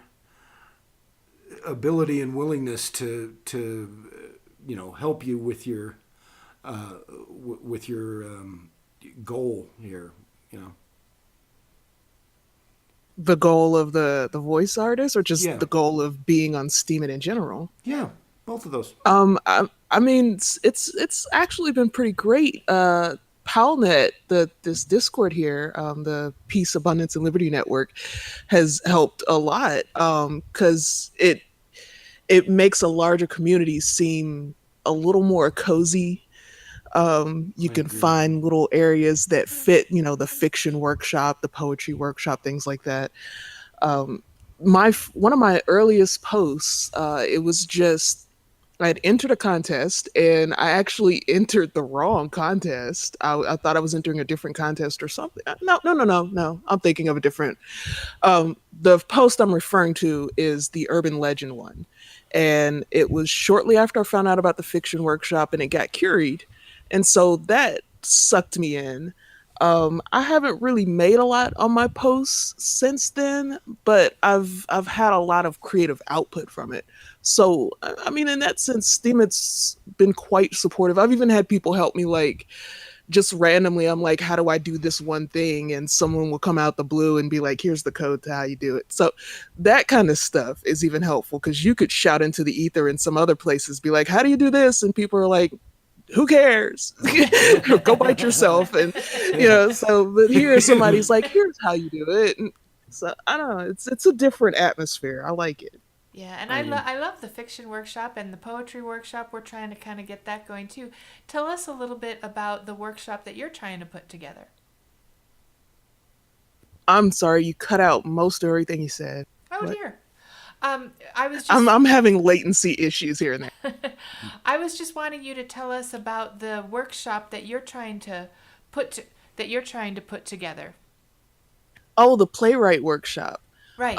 ability and willingness to help you with your goal here? The goal of the voice artist, or just the goal of being on STEEMIT in general? Yeah, both of those. I mean, it's actually been pretty great. PowlNet, this Discord here, the Peace, Abundance, and Liberty Network, has helped a lot because it makes a larger community seem a little more cozy. You can find little areas that fit, the fiction workshop, the poetry workshop, things like that. One of my earliest posts, it was just, I had entered a contest, and I actually entered the wrong contest. I thought I was entering a different contest or something. No. I'm thinking of a different. The post I'm referring to is the urban legend one. And it was shortly after I found out about the fiction workshop, and it got curried. And so that sucked me in. I haven't really made a lot on my posts since then, but I've had a lot of creative output from it. So, I mean, in that sense, STEEMIT's been quite supportive. I've even had people help me, like, just randomly. I'm like, how do I do this one thing? And someone will come out the blue and be like, here's the code to how you do it. So that kind of stuff is even helpful, because you could shout into the ether in some other places, be like, how do you do this? And people are like, who cares? Go bite yourself. And but here somebody's like, here's how you do it. And so I don't know, it's a different atmosphere. I like it. Yeah, and I love the fiction workshop and the poetry workshop. We're trying to kind of get that going too. Tell us a little bit about the workshop that you're trying to put together. I'm sorry, you cut out most of everything you said. Oh, dear. I'm having latency issues here and there. I was just wanting you to tell us about the workshop that you're trying to put together. Oh, the playwright workshop. Right.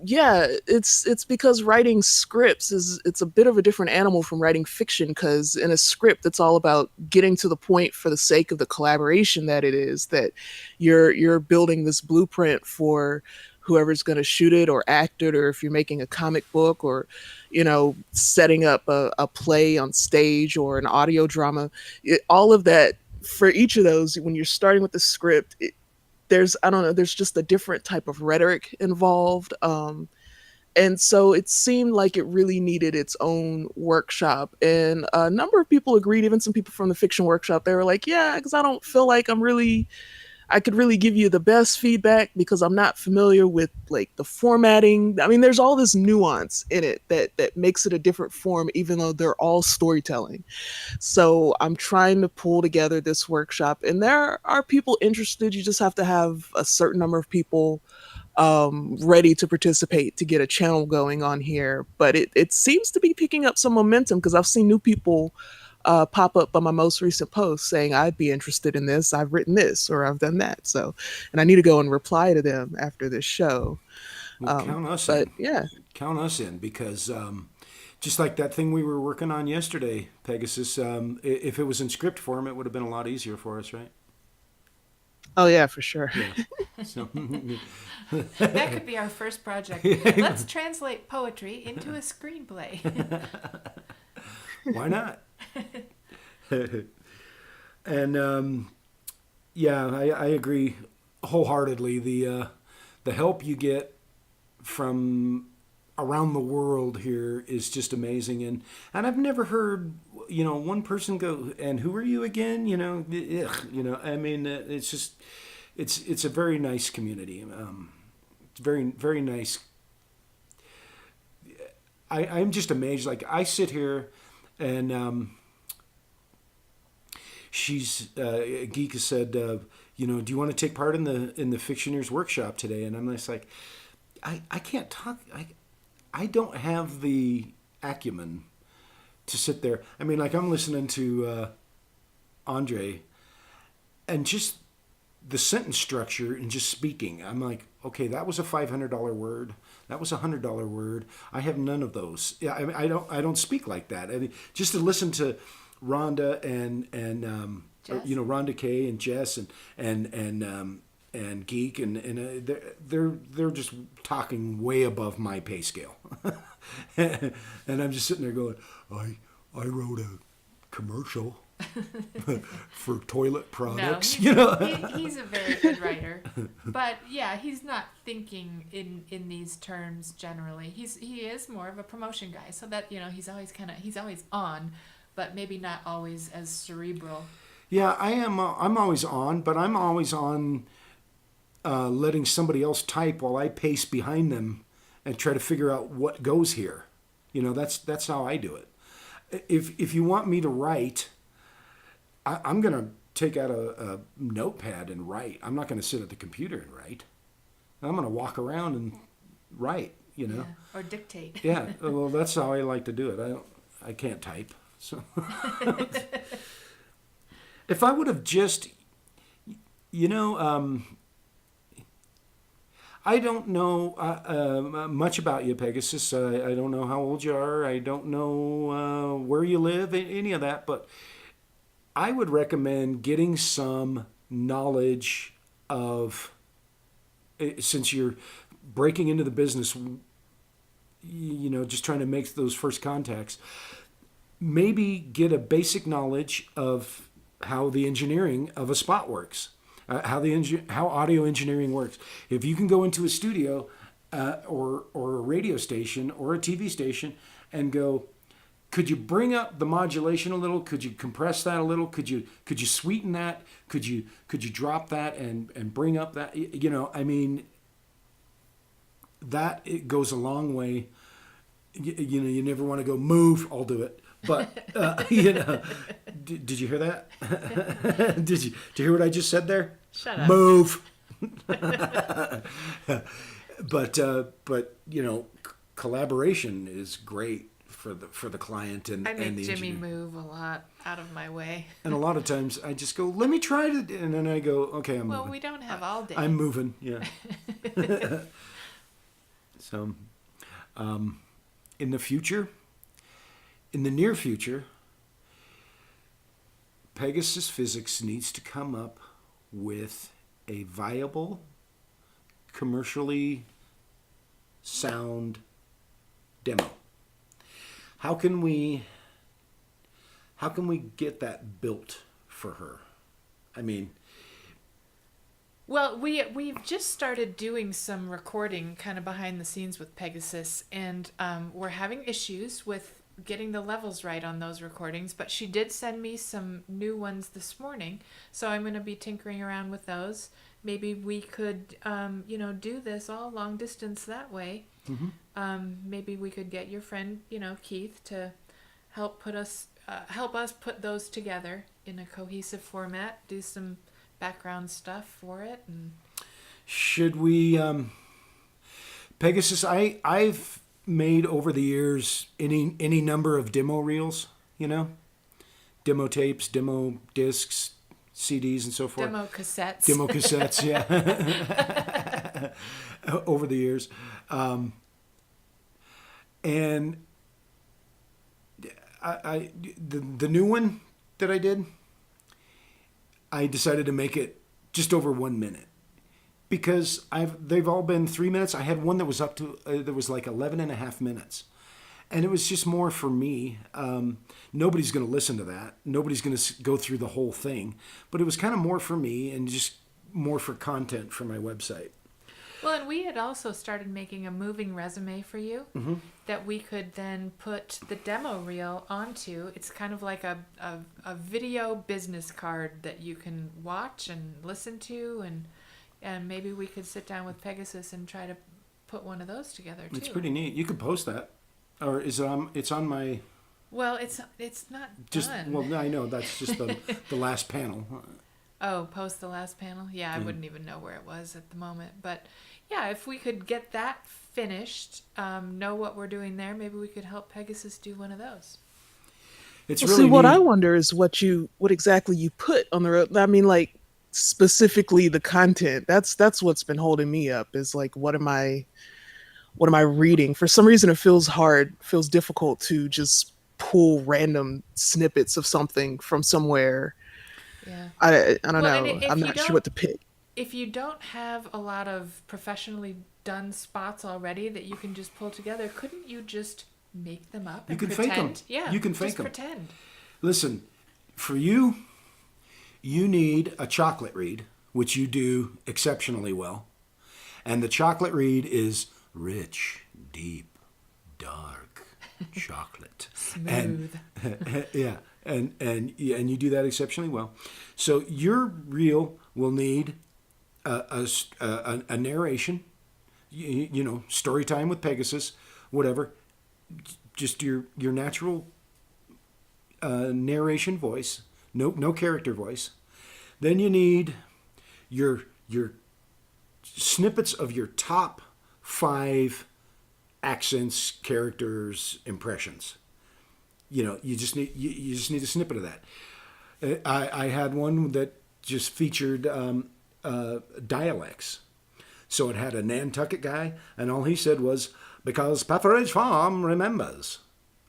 Yeah, it's because writing scripts is it's a bit of a different animal from writing fiction, because in a script it's all about getting to the point for the sake of the collaboration that it is, that you're building this blueprint for whoever's going to shoot it or act it, or if you're making a comic book, or setting up a play on stage or an audio drama. All of that, for each of those, when you're starting with the script, there's, I don't know, there's just a different type of rhetoric involved. And so it seemed like it really needed its own workshop. And a number of people agreed, even some people from the fiction workshop. They were like, yeah, because I don't feel like I could really give you the best feedback because I'm not familiar with like the formatting. I mean, there's all this nuance in it that makes it a different form, even though they're all storytelling. So I'm trying to pull together this workshop, and there are people interested. You just have to have a certain number of people ready to participate to get a channel going on here. But it seems to be picking up some momentum, because I've seen new people pop up on my most recent post saying, I'd be interested in this, I've written this, or I've done that. So, and I need to go and reply to them after this show. Well, count us But in. yeah. Count us in, because just like that thing we were working on yesterday, Pegasus, if it was in script form, it would have been a lot easier for us, right? Oh yeah, for sure. Yeah. So, That could be our first project. Let's translate poetry into a screenplay. why not? And yeah, I agree wholeheartedly. The help you get from around the world here is just amazing, and I've never heard one person go, and who are you again? I mean, it's just it's a very nice community. It's very, very nice. I'm just amazed. Like, I sit here and she's Geek has said, do you want to take part in the Fictioneers workshop today? And I'm just like, I can't talk. I don't have the acumen to sit there. I mean, like, I'm listening to Andre, and just the sentence structure and just speaking. I'm like, okay, that was a $500 word. That was a $100 word. I have none of those. Yeah, I mean, I don't speak like that. I mean, just to listen to Rhonda and Rhonda Kay and Jess and Geek and they're just talking way above my pay scale, and I'm just sitting there going, I wrote a commercial for toilet products. No, he's a very good writer, but yeah, he's not thinking in these terms generally. He is more of a promotion guy, so that he's always on, but maybe not always as cerebral. Yeah, I am. I'm always on, but I'm always on letting somebody else type while I pace behind them and try to figure out what goes here. That's how I do it. If you want me to write, I'm going to take out a notepad and write. I'm not going to sit at the computer and write. I'm going to walk around and write, Yeah, or dictate. Yeah, well, that's how I like to do it. I can't type. So if I would have just, I don't know much about you, Pegasus. I don't know how old you are. I don't know where you live, any of that. But I would recommend getting some knowledge of, since you're breaking into the business, just trying to make those first contacts, maybe get a basic knowledge of how the engineering of a spot works. How audio engineering works. If you can go into a studio or a radio station or a TV station and go, could you bring up the modulation a little? Could you compress that a little? Could you sweeten that? Could you drop that and bring up that? I mean, that it goes a long way. You never want to go, move, I'll do it. But did you hear that? Did you hear what I just said there? Shut up. Move. But collaboration is great for the client and I make the Jimmy engineer. move a lot out of my way. And a lot of times I just go, let me try it, and then I go, okay, I'm Well, moving. we don't have all day. I'm moving, yeah. So, in the future, in the near future, PegasusPhysics needs to come up with a viable, commercially sound demo. How can we get that built for her? I mean, Well, we've just started doing some recording kind of behind the scenes with Pegasus, and we're having issues with getting the levels right on those recordings, but she did send me some new ones this morning, so I'm going to be tinkering around with those. Maybe we could, do this all long distance that way. Maybe we could get your friend, Keith, to help us put those together in a cohesive format, do some background stuff for it. And should we, Pegasus, I've made over the years any number of demo reels, demo tapes, demo discs, CDs, and so forth. demo cassettes. Demo cassettes, yeah. Over the years. And the new one that I did, I decided to make it just over 1 minute because they've all been 3 minutes. I had one that was up to that was like 11 and a half minutes, and it was just more for me. Nobody's going to listen to that. Nobody's going to go through the whole thing, but it was kind of more for me and just more for content for my website. Well, and we had also started making a moving resume for you that we could then put the demo reel onto. It's kind of like a video business card that you can watch and listen to, and maybe we could sit down with Pegasus and try to put one of those together too. It's pretty neat. You could post that, or is it's on my. Well, it's not Just done. well, I know that's just the last panel. Oh, post the last panel? Yeah, I wouldn't even know where it was at the moment. But yeah, if we could get that finished, know what we're doing there, maybe we could help Pegasus do one of those. It's Well, really see, what neat. I wonder is what exactly you put on the road. I mean, like specifically the content. That's what's been holding me up. Is like, what am I reading? For some reason, it feels difficult to just pull random snippets of something from somewhere. Yeah. I don't Well, know. and if I'm you not sure don't- what to pick. If you don't have a lot of professionally done spots already that you can just pull together, couldn't you just make them up and You can pretend? fake 'em. Yeah, You can just fake 'em. pretend. Listen, for you need a chocolate read, which you do exceptionally well. And the chocolate read is rich, deep, dark chocolate. Smooth. Yeah, and you do that exceptionally well. So your reel will need a narration, story time with Pegasus, whatever. Just your natural narration voice, no character voice. Then you need your snippets of your top 5 accents, characters, impressions. You just need a snippet of that. I had one that just featured dialects. So it had a Nantucket guy, and all he said was, "Because Pepperidge Farm remembers,"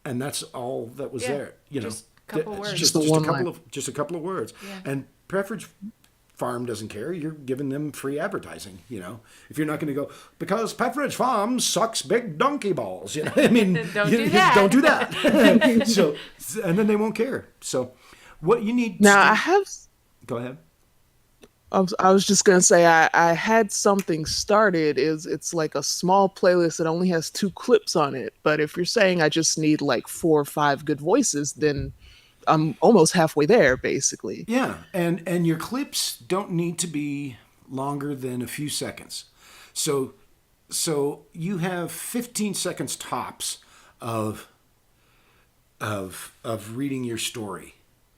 and that's all that was there. just a couple words. Just The a one couple line. of a couple of words. Yeah. And Pepperidge Farm doesn't care. You're giving them free advertising. If you're not going to go, "Because Pepperidge Farm sucks big donkey balls," I mean, Don't do that. Don't do that. So, and then they won't care. So, what you need Now I have. Go ahead. I was just gonna say I had something started. It's like a small playlist that only has 2 clips on it. But if you're saying I just need like 4 or 5 good voices, then I'm almost halfway there, basically. Yeah, and your clips don't need to be longer than a few seconds. So you have 15 seconds tops of reading your story,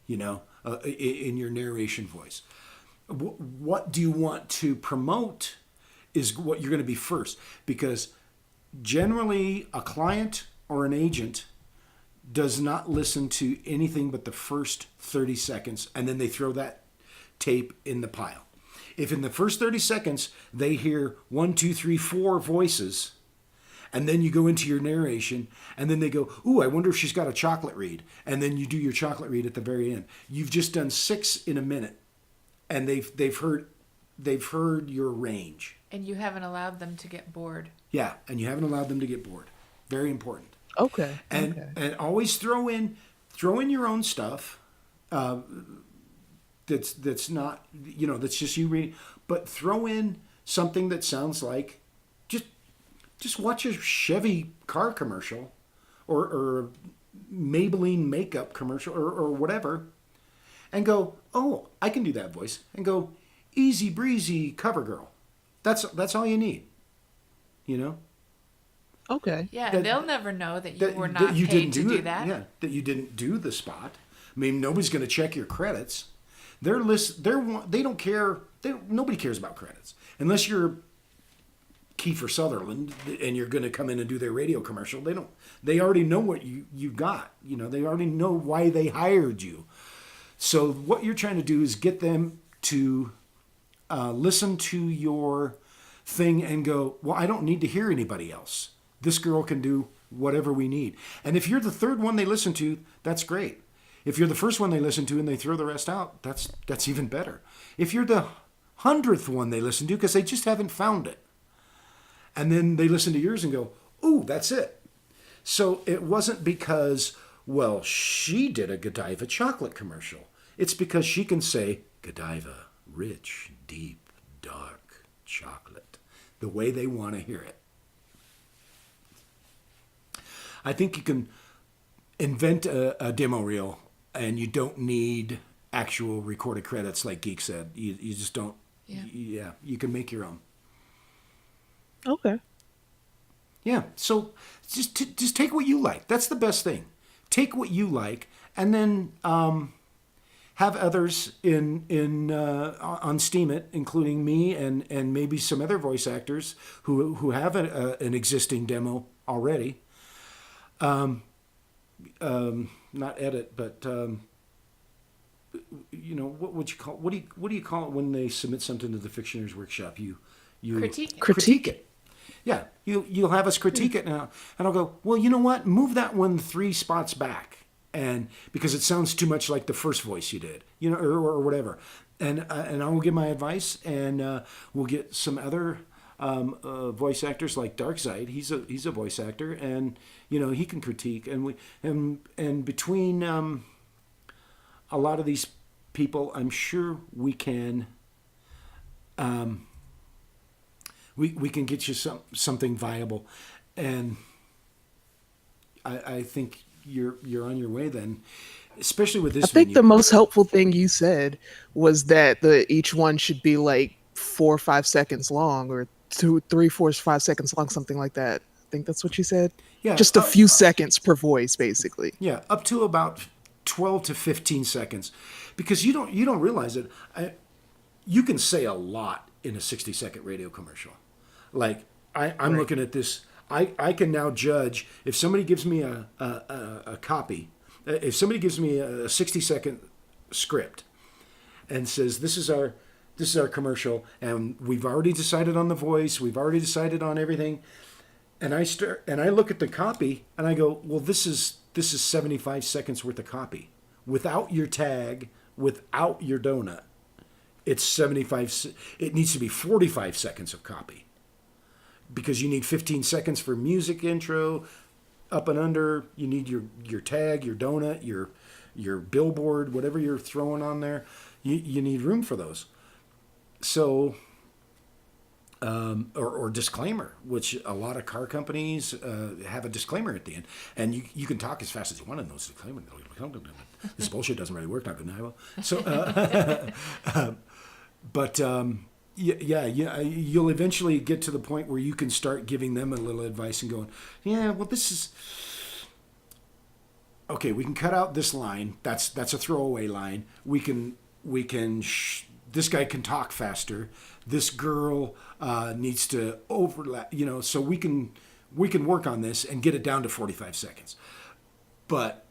in your narration voice. What do you want to promote is what you're going to be first, because generally a client or an agent does not listen to anything but the first 30 seconds, and then they throw that tape in the pile. If in the first 30 seconds they hear 1, 2, 3, 4 voices, And then you go into your narration, and then they go, ooh, I wonder if she's got a chocolate read. And then you do your chocolate read at the very end. You've just done 6 in a minute, and they've heard your range. And you haven't allowed them to get bored. Yeah, and you haven't allowed them to get bored. Very important. Okay. And always throw in your own stuff. That's not, that's just you reading, but throw in something that sounds like just watch a Chevy car commercial or Maybelline makeup commercial or whatever, and go, oh, I can do that voice, and go, easy breezy cover girl. That's all you need, Okay. Yeah, and they'll never know that you were not paid to do that. Yeah, that you didn't do the spot. I mean, nobody's going to check your credits. They don't care. Nobody cares about credits unless you're Kiefer Sutherland and you're going to come in and do their radio commercial. They already know what you got. They already know why they hired you. So what you're trying to do is get them to listen to your thing and go, well, I don't need to hear anybody else. This girl can do whatever we need. And if you're the third one they listen to, that's great. If you're the first one they listen to and they throw the rest out, that's even better. If you're the 100th one they listen to because they just haven't found it, and then they listen to yours and go, ooh, that's it. So it wasn't because, well, she did a Godiva chocolate commercial. It's because she can say, Godiva, rich, deep, dark chocolate, the way they want to hear it. I think you can invent a demo reel, and you don't need actual recorded credits like Geek said. You just don't. Yeah, you can make your own. Okay. Yeah, so just take what you like. That's the best thing. Take what you like, and then have others on Steam It, including me and maybe some other voice actors who have an existing demo already. Not edit, but what would you call? What do you call it when they submit something to the Fictioneers Workshop? You critique it. Yeah, you'll have us critique it now, and I'll go, well, you know what? Move that one 3 spots back, and because it sounds too much like the first voice you did, or whatever, and I will give my advice, and we'll get some other voice actors like Darkseid. He's a voice actor, and he can critique, and between a lot of these people, I'm sure we can. We can get you something viable, and I think you're on your way then, especially with this. I think the most helpful thing you said was that each one should be like 4 or 5 seconds long, or 2, 3, 4, 5 seconds long, something like that. I think that's what you said. Yeah, just a few seconds per voice, basically. Yeah, up to about 12 to 15 seconds, because you don't realize it. You can say a lot in a 60-second radio commercial. Like I'm right. Looking at this, I can now judge if somebody gives me a copy, if somebody gives me a 60-second script, and says this is our commercial, and we've already decided on the voice, we've already decided on everything, and I look at the copy and I go, well, this is 75 seconds worth of copy without your tag, without your donut. It's 75. It needs to be 45 seconds of copy. Because you need 15 seconds for music intro, up and under. You need your tag, your donut, your billboard, whatever you're throwing on there. You need room for those. So, or disclaimer, which a lot of car companies have a disclaimer at the end, and you can talk as fast as you want in those disclaimers. This bullshit doesn't really work, not good now. So, but. Yeah, you'll eventually get to the point where you can start giving them a little advice and going, yeah, well, this is okay. We can cut out this line. That's a throwaway line. We can. This guy can talk faster. This girl needs to overlap. So we can work on this and get it down to 45 seconds. But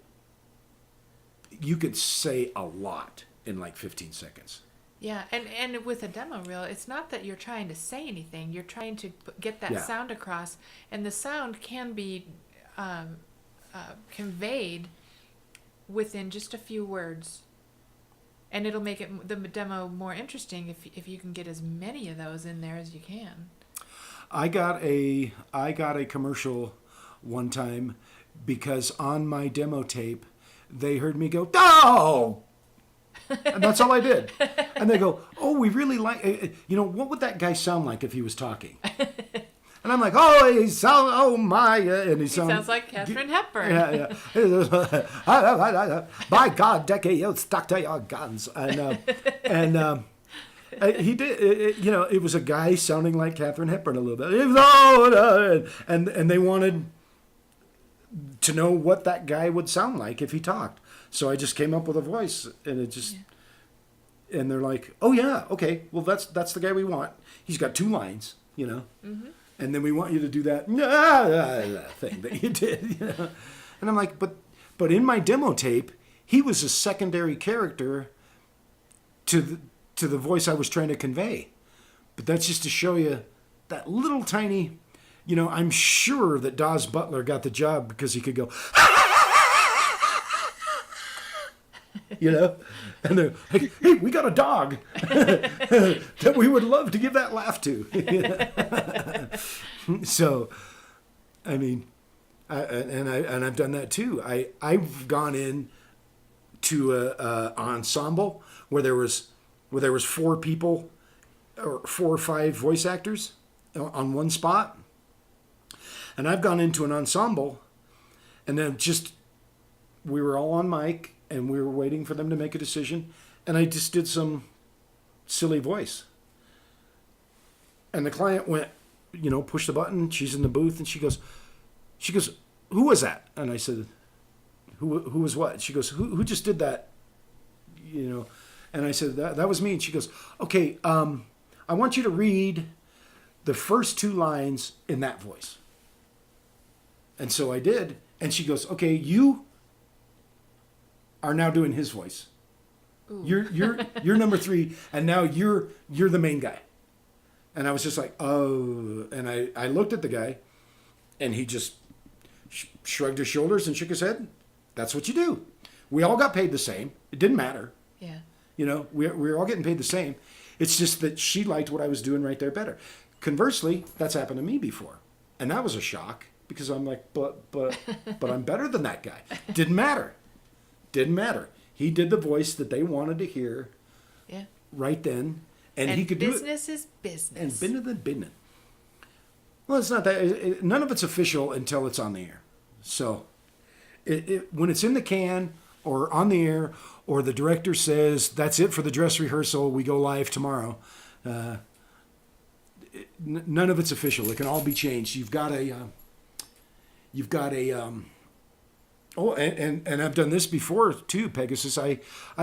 you could say a lot in like 15 seconds. Yeah, and with a demo reel, it's not that you're trying to say anything. You're trying to get that sound across, and the sound can be conveyed within just a few words, and it'll make the demo more interesting if you can get as many of those in there as you can. I got a commercial one time because on my demo tape, they heard me go, "Oh!" And that's all I did. And they go, "Oh, we really like, what would that guy sound like if he was talking?" And I'm like, "Oh my," and he sounds like Katharine Hepburn. Yeah. By God, Decky, you stuck to your guns. And he did. It was a guy sounding like Katharine Hepburn a little bit. And they wanted to know what that guy would sound like if he talked. So I just came up with a voice, and it just, and they're like, "Oh yeah, okay, well that's the guy we want. He's got 2 lines, Mm-hmm. and then we want you to do that thing that you did, And I'm like, but in my demo tape, he was a secondary character to the voice I was trying to convey. But that's just to show you that little tiny, I'm sure that Dawes Butler got the job because he could go. And they're like, "Hey, we got a dog that we would love to give that laugh to." So, I mean, I've done that too. I've gone in to an ensemble where there was 4 people or 4 or 5 voice actors on one spot, and I've gone into an ensemble, and then we were all on mic. And we were waiting for them to make a decision. And I just did some silly voice. And the client went, push the button. She's in the booth and she goes, "Who was that?" And I said, who was what? She goes, who just did that? And I said, that was me. And she goes, "Okay, I want you to read the first 2 lines in that voice." And so I did. And she goes, "Okay, you are now doing his voice. Ooh. You're number 3, and now you're the main guy." And I was just like, "Oh," and I looked at the guy, and he just shrugged his shoulders and shook his head. That's what you do. We all got paid the same. It didn't matter. Yeah. We were all getting paid the same. It's just that she liked what I was doing right there better. Conversely, that's happened to me before, and that was a shock because I'm like, but I'm better than that guy. Didn't matter. He did the voice that they wanted to hear right then, and he could do it. Business is business. And business. Well, it's not that. None of it's official until it's on the air. So when it's in the can or on the air or the director says, "That's it for the dress rehearsal, we go live tomorrow," none of it's official. It can all be changed. You've got a and I've done this before too, Pegasus. I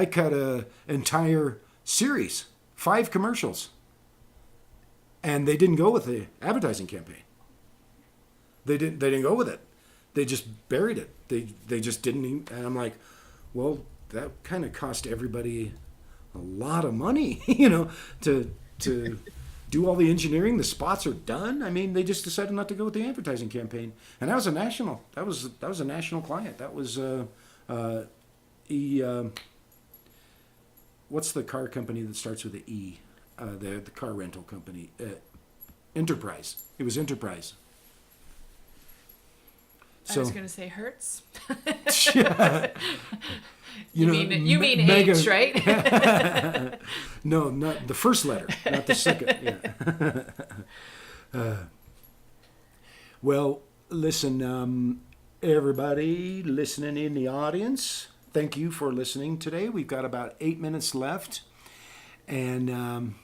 cut a entire series, 5 commercials, and they didn't go with the advertising campaign. They didn't go with it. They just buried it. They just didn't even, and I'm like, well, that kind of cost everybody a lot of money, to do all the engineering. The spots are done. I mean, they just decided not to go with the advertising campaign, and that was a national. That was a national client. That was what's the car company that starts with an E? The car rental company, Enterprise. It was Enterprise. I was going to say Hertz. You mean mega, H, right? No, not the first letter, not the second. Yeah. Well, listen, everybody listening in the audience, thank you for listening today. We've got about 8 minutes left, and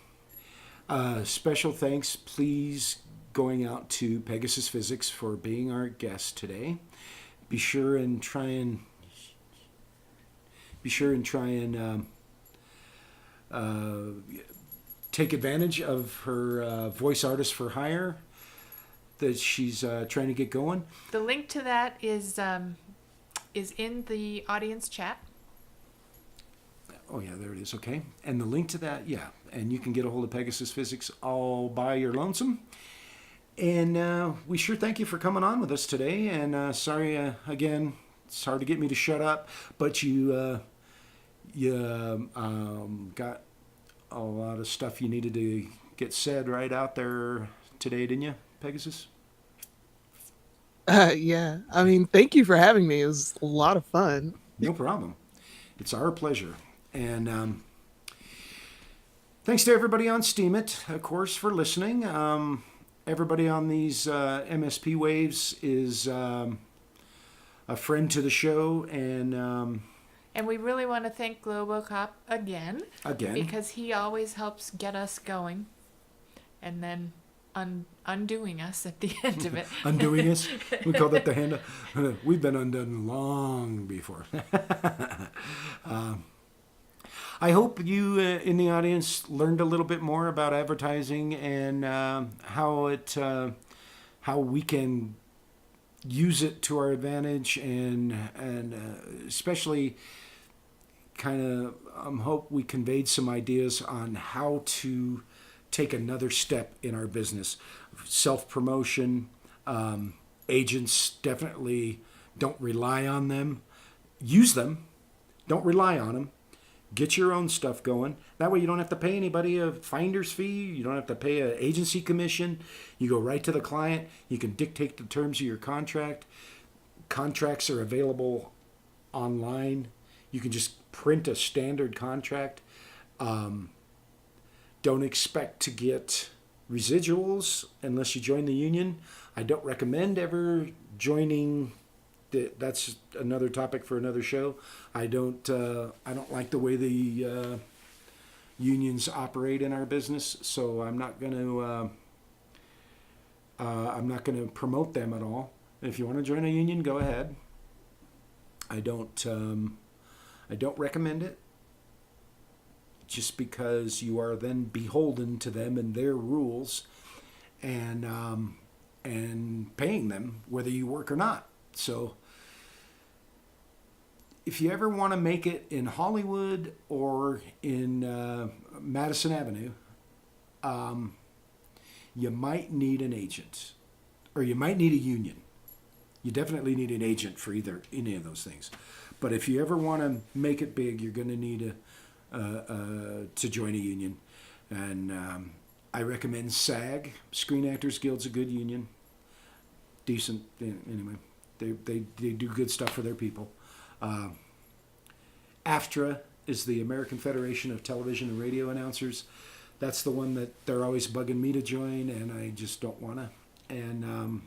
special thanks, please, going out to PegasusPhysics for being our guest today. Be sure and try and take advantage of her voice artist for hire that she's trying to get going. The link to that is in the audience chat. Oh, yeah, there it is. Okay. And the link to that, yeah. And you can get a hold of Pegasus Physics all by your lonesome. And we sure thank you for coming on with us today. And sorry, again, it's hard to get me to shut up, but you got a lot of stuff you needed to get said right out there today, didn't you, Pegasus? Yeah. I mean, thank you for having me. It was a lot of fun. No problem. It's our pleasure. And thanks to everybody on Steam It, of course, for listening. Everybody on these MSP Waves is a friend to the show. And we really want to thank Globocop again. Because he always helps get us going. And then undoing us at the end of it. Undoing us? We call that the hand. We've been undone long before. I hope you in the audience learned a little bit more about advertising and how we can use it to our advantage, and especially kind of hope we conveyed some ideas on how to take another step in our business. Self-promotion, agents, definitely don't rely on them. Use them. Don't rely on them. Get your own stuff going. That way you don't have to pay anybody a finder's fee. You don't have to pay an agency commission. You go right to the client. You can dictate the terms of your contract. Contracts are available online. You can just print a standard contract. Don't expect to get residuals unless you join the union. I don't recommend ever joining. That's another topic for another show. I don't like the way the unions operate in our business, so I'm not going to promote them at all. If you want to join a union, go ahead. I don't recommend it, just because you are then beholden to them and their rules, and paying them whether you work or not. So if you ever want to make it in Hollywood or in Madison Avenue, you might need an agent, or you might need a union. You definitely need an agent for any of those things. But if you ever want to make it big, you're going to need to join a union. And I recommend SAG, Screen Actors Guild's a good union. Decent, anyway. They do good stuff for their people. AFTRA is the American Federation of Television and Radio Announcers. That's the one that they're always bugging me to join, and I just don't want to. And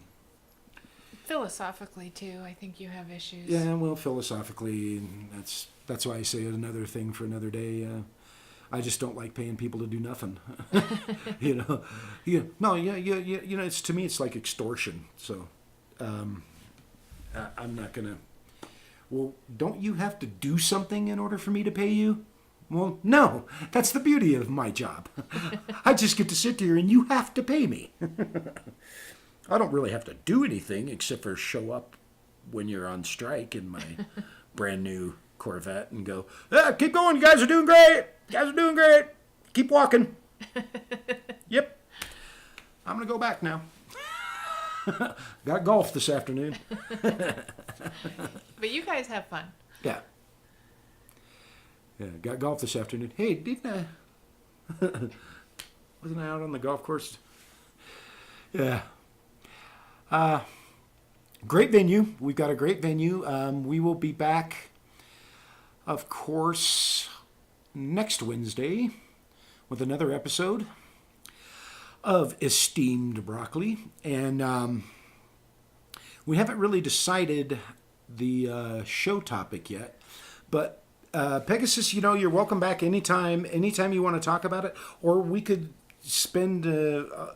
philosophically too, I think you have issues. Yeah, well, philosophically, that's why I say another thing for another day. I just don't like paying people to do nothing. You know, it's, to me, it's like extortion. So I'm not gonna. Well, don't you have to do something in order for me to pay you? Well, no, that's the beauty of my job. I just get to sit here and you have to pay me. I don't really have to do anything except for show up when you're on strike in my brand new Corvette and go, keep going, you guys are doing great. You guys are doing great. Keep walking. Yep. I'm going to go back now. Got golf this afternoon. But you guys have fun. Yeah. Yeah, got golf this afternoon. Hey, didn't I? Wasn't I out on the golf course? Yeah. Great venue. We've got a great venue. We will be back, of course, next Wednesday with another episode of Esteemed Broccoli. And we haven't really decided the show topic yet. But Pegasus, you're welcome back anytime you want to talk about it. Or we could spend, a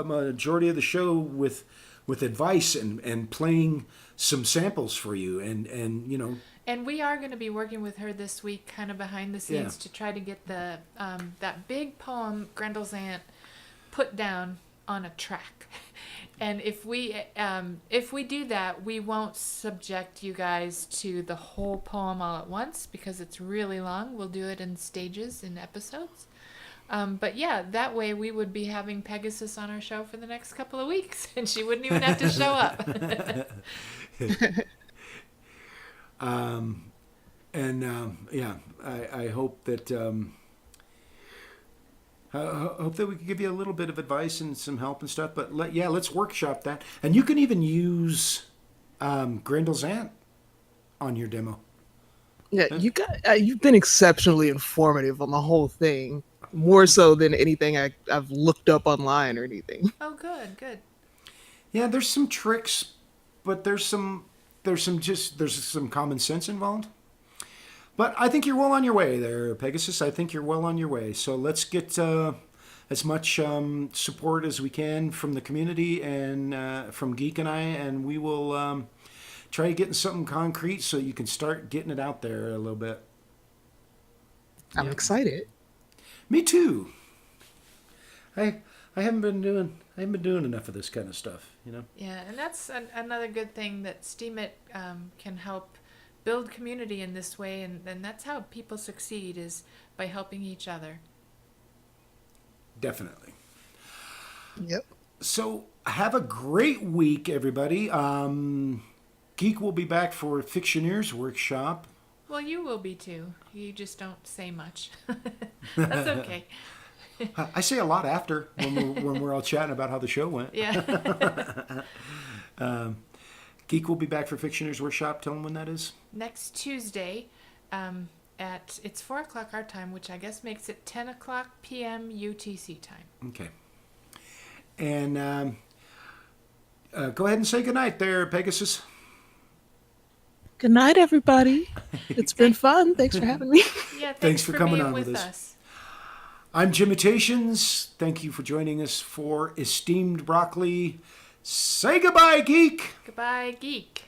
majority of the show with advice and playing some samples for you. And we are going to be working with her this week, kind of behind the scenes, to try to get the that big poem, Grendel's Aunt, put down on a track. And if we do that, we won't subject you guys to the whole poem all at once because it's really long. We'll do it in stages, in episodes. But yeah, that way we would be having Pegasus on our show for the next couple of weeks, and she wouldn't even have to show up. I hope that hope that we can give you a little bit of advice and some help and stuff. But let's workshop that. And you can even use Grendel's aunt on your demo. Yeah, you've been exceptionally informative on the whole thing, more so than anything I've looked up online or anything. Oh, good. Yeah, there's some tricks, but there's some common sense involved. But I think you're well on your way there, Pegasus. I think you're well on your way. So let's get as much support as we can from the community and from Geek and I, and we will try getting something concrete so you can start getting it out there a little bit. I'm excited. Me too. I haven't been doing enough of this kind of stuff, you know. Yeah, and that's another good thing that STEEMIT can help build community in this way, and that's how people succeed, is by helping each other. Definitely. Yep. So have a great week, everybody. Geek will be back for Fictioneers Workshop. Well, you will be too. You just don't say much. That's okay. I say a lot after when we're all chatting about how the show went. Yeah. Geek will be back for Fictioneers Workshop. Tell them when that is. Next Tuesday, it's 4:00 our time, which I guess makes it 10:00 p.m. UTC time. Okay. And go ahead and say goodnight there, Pegasus. Good night, everybody. It's been fun. Thanks for having me. Yeah, Thanks for coming being on with with us. us. I'm Jimitations. Thank you for joining us for Esteemed Broccoli. Say goodbye, Geek. Goodbye, Geek.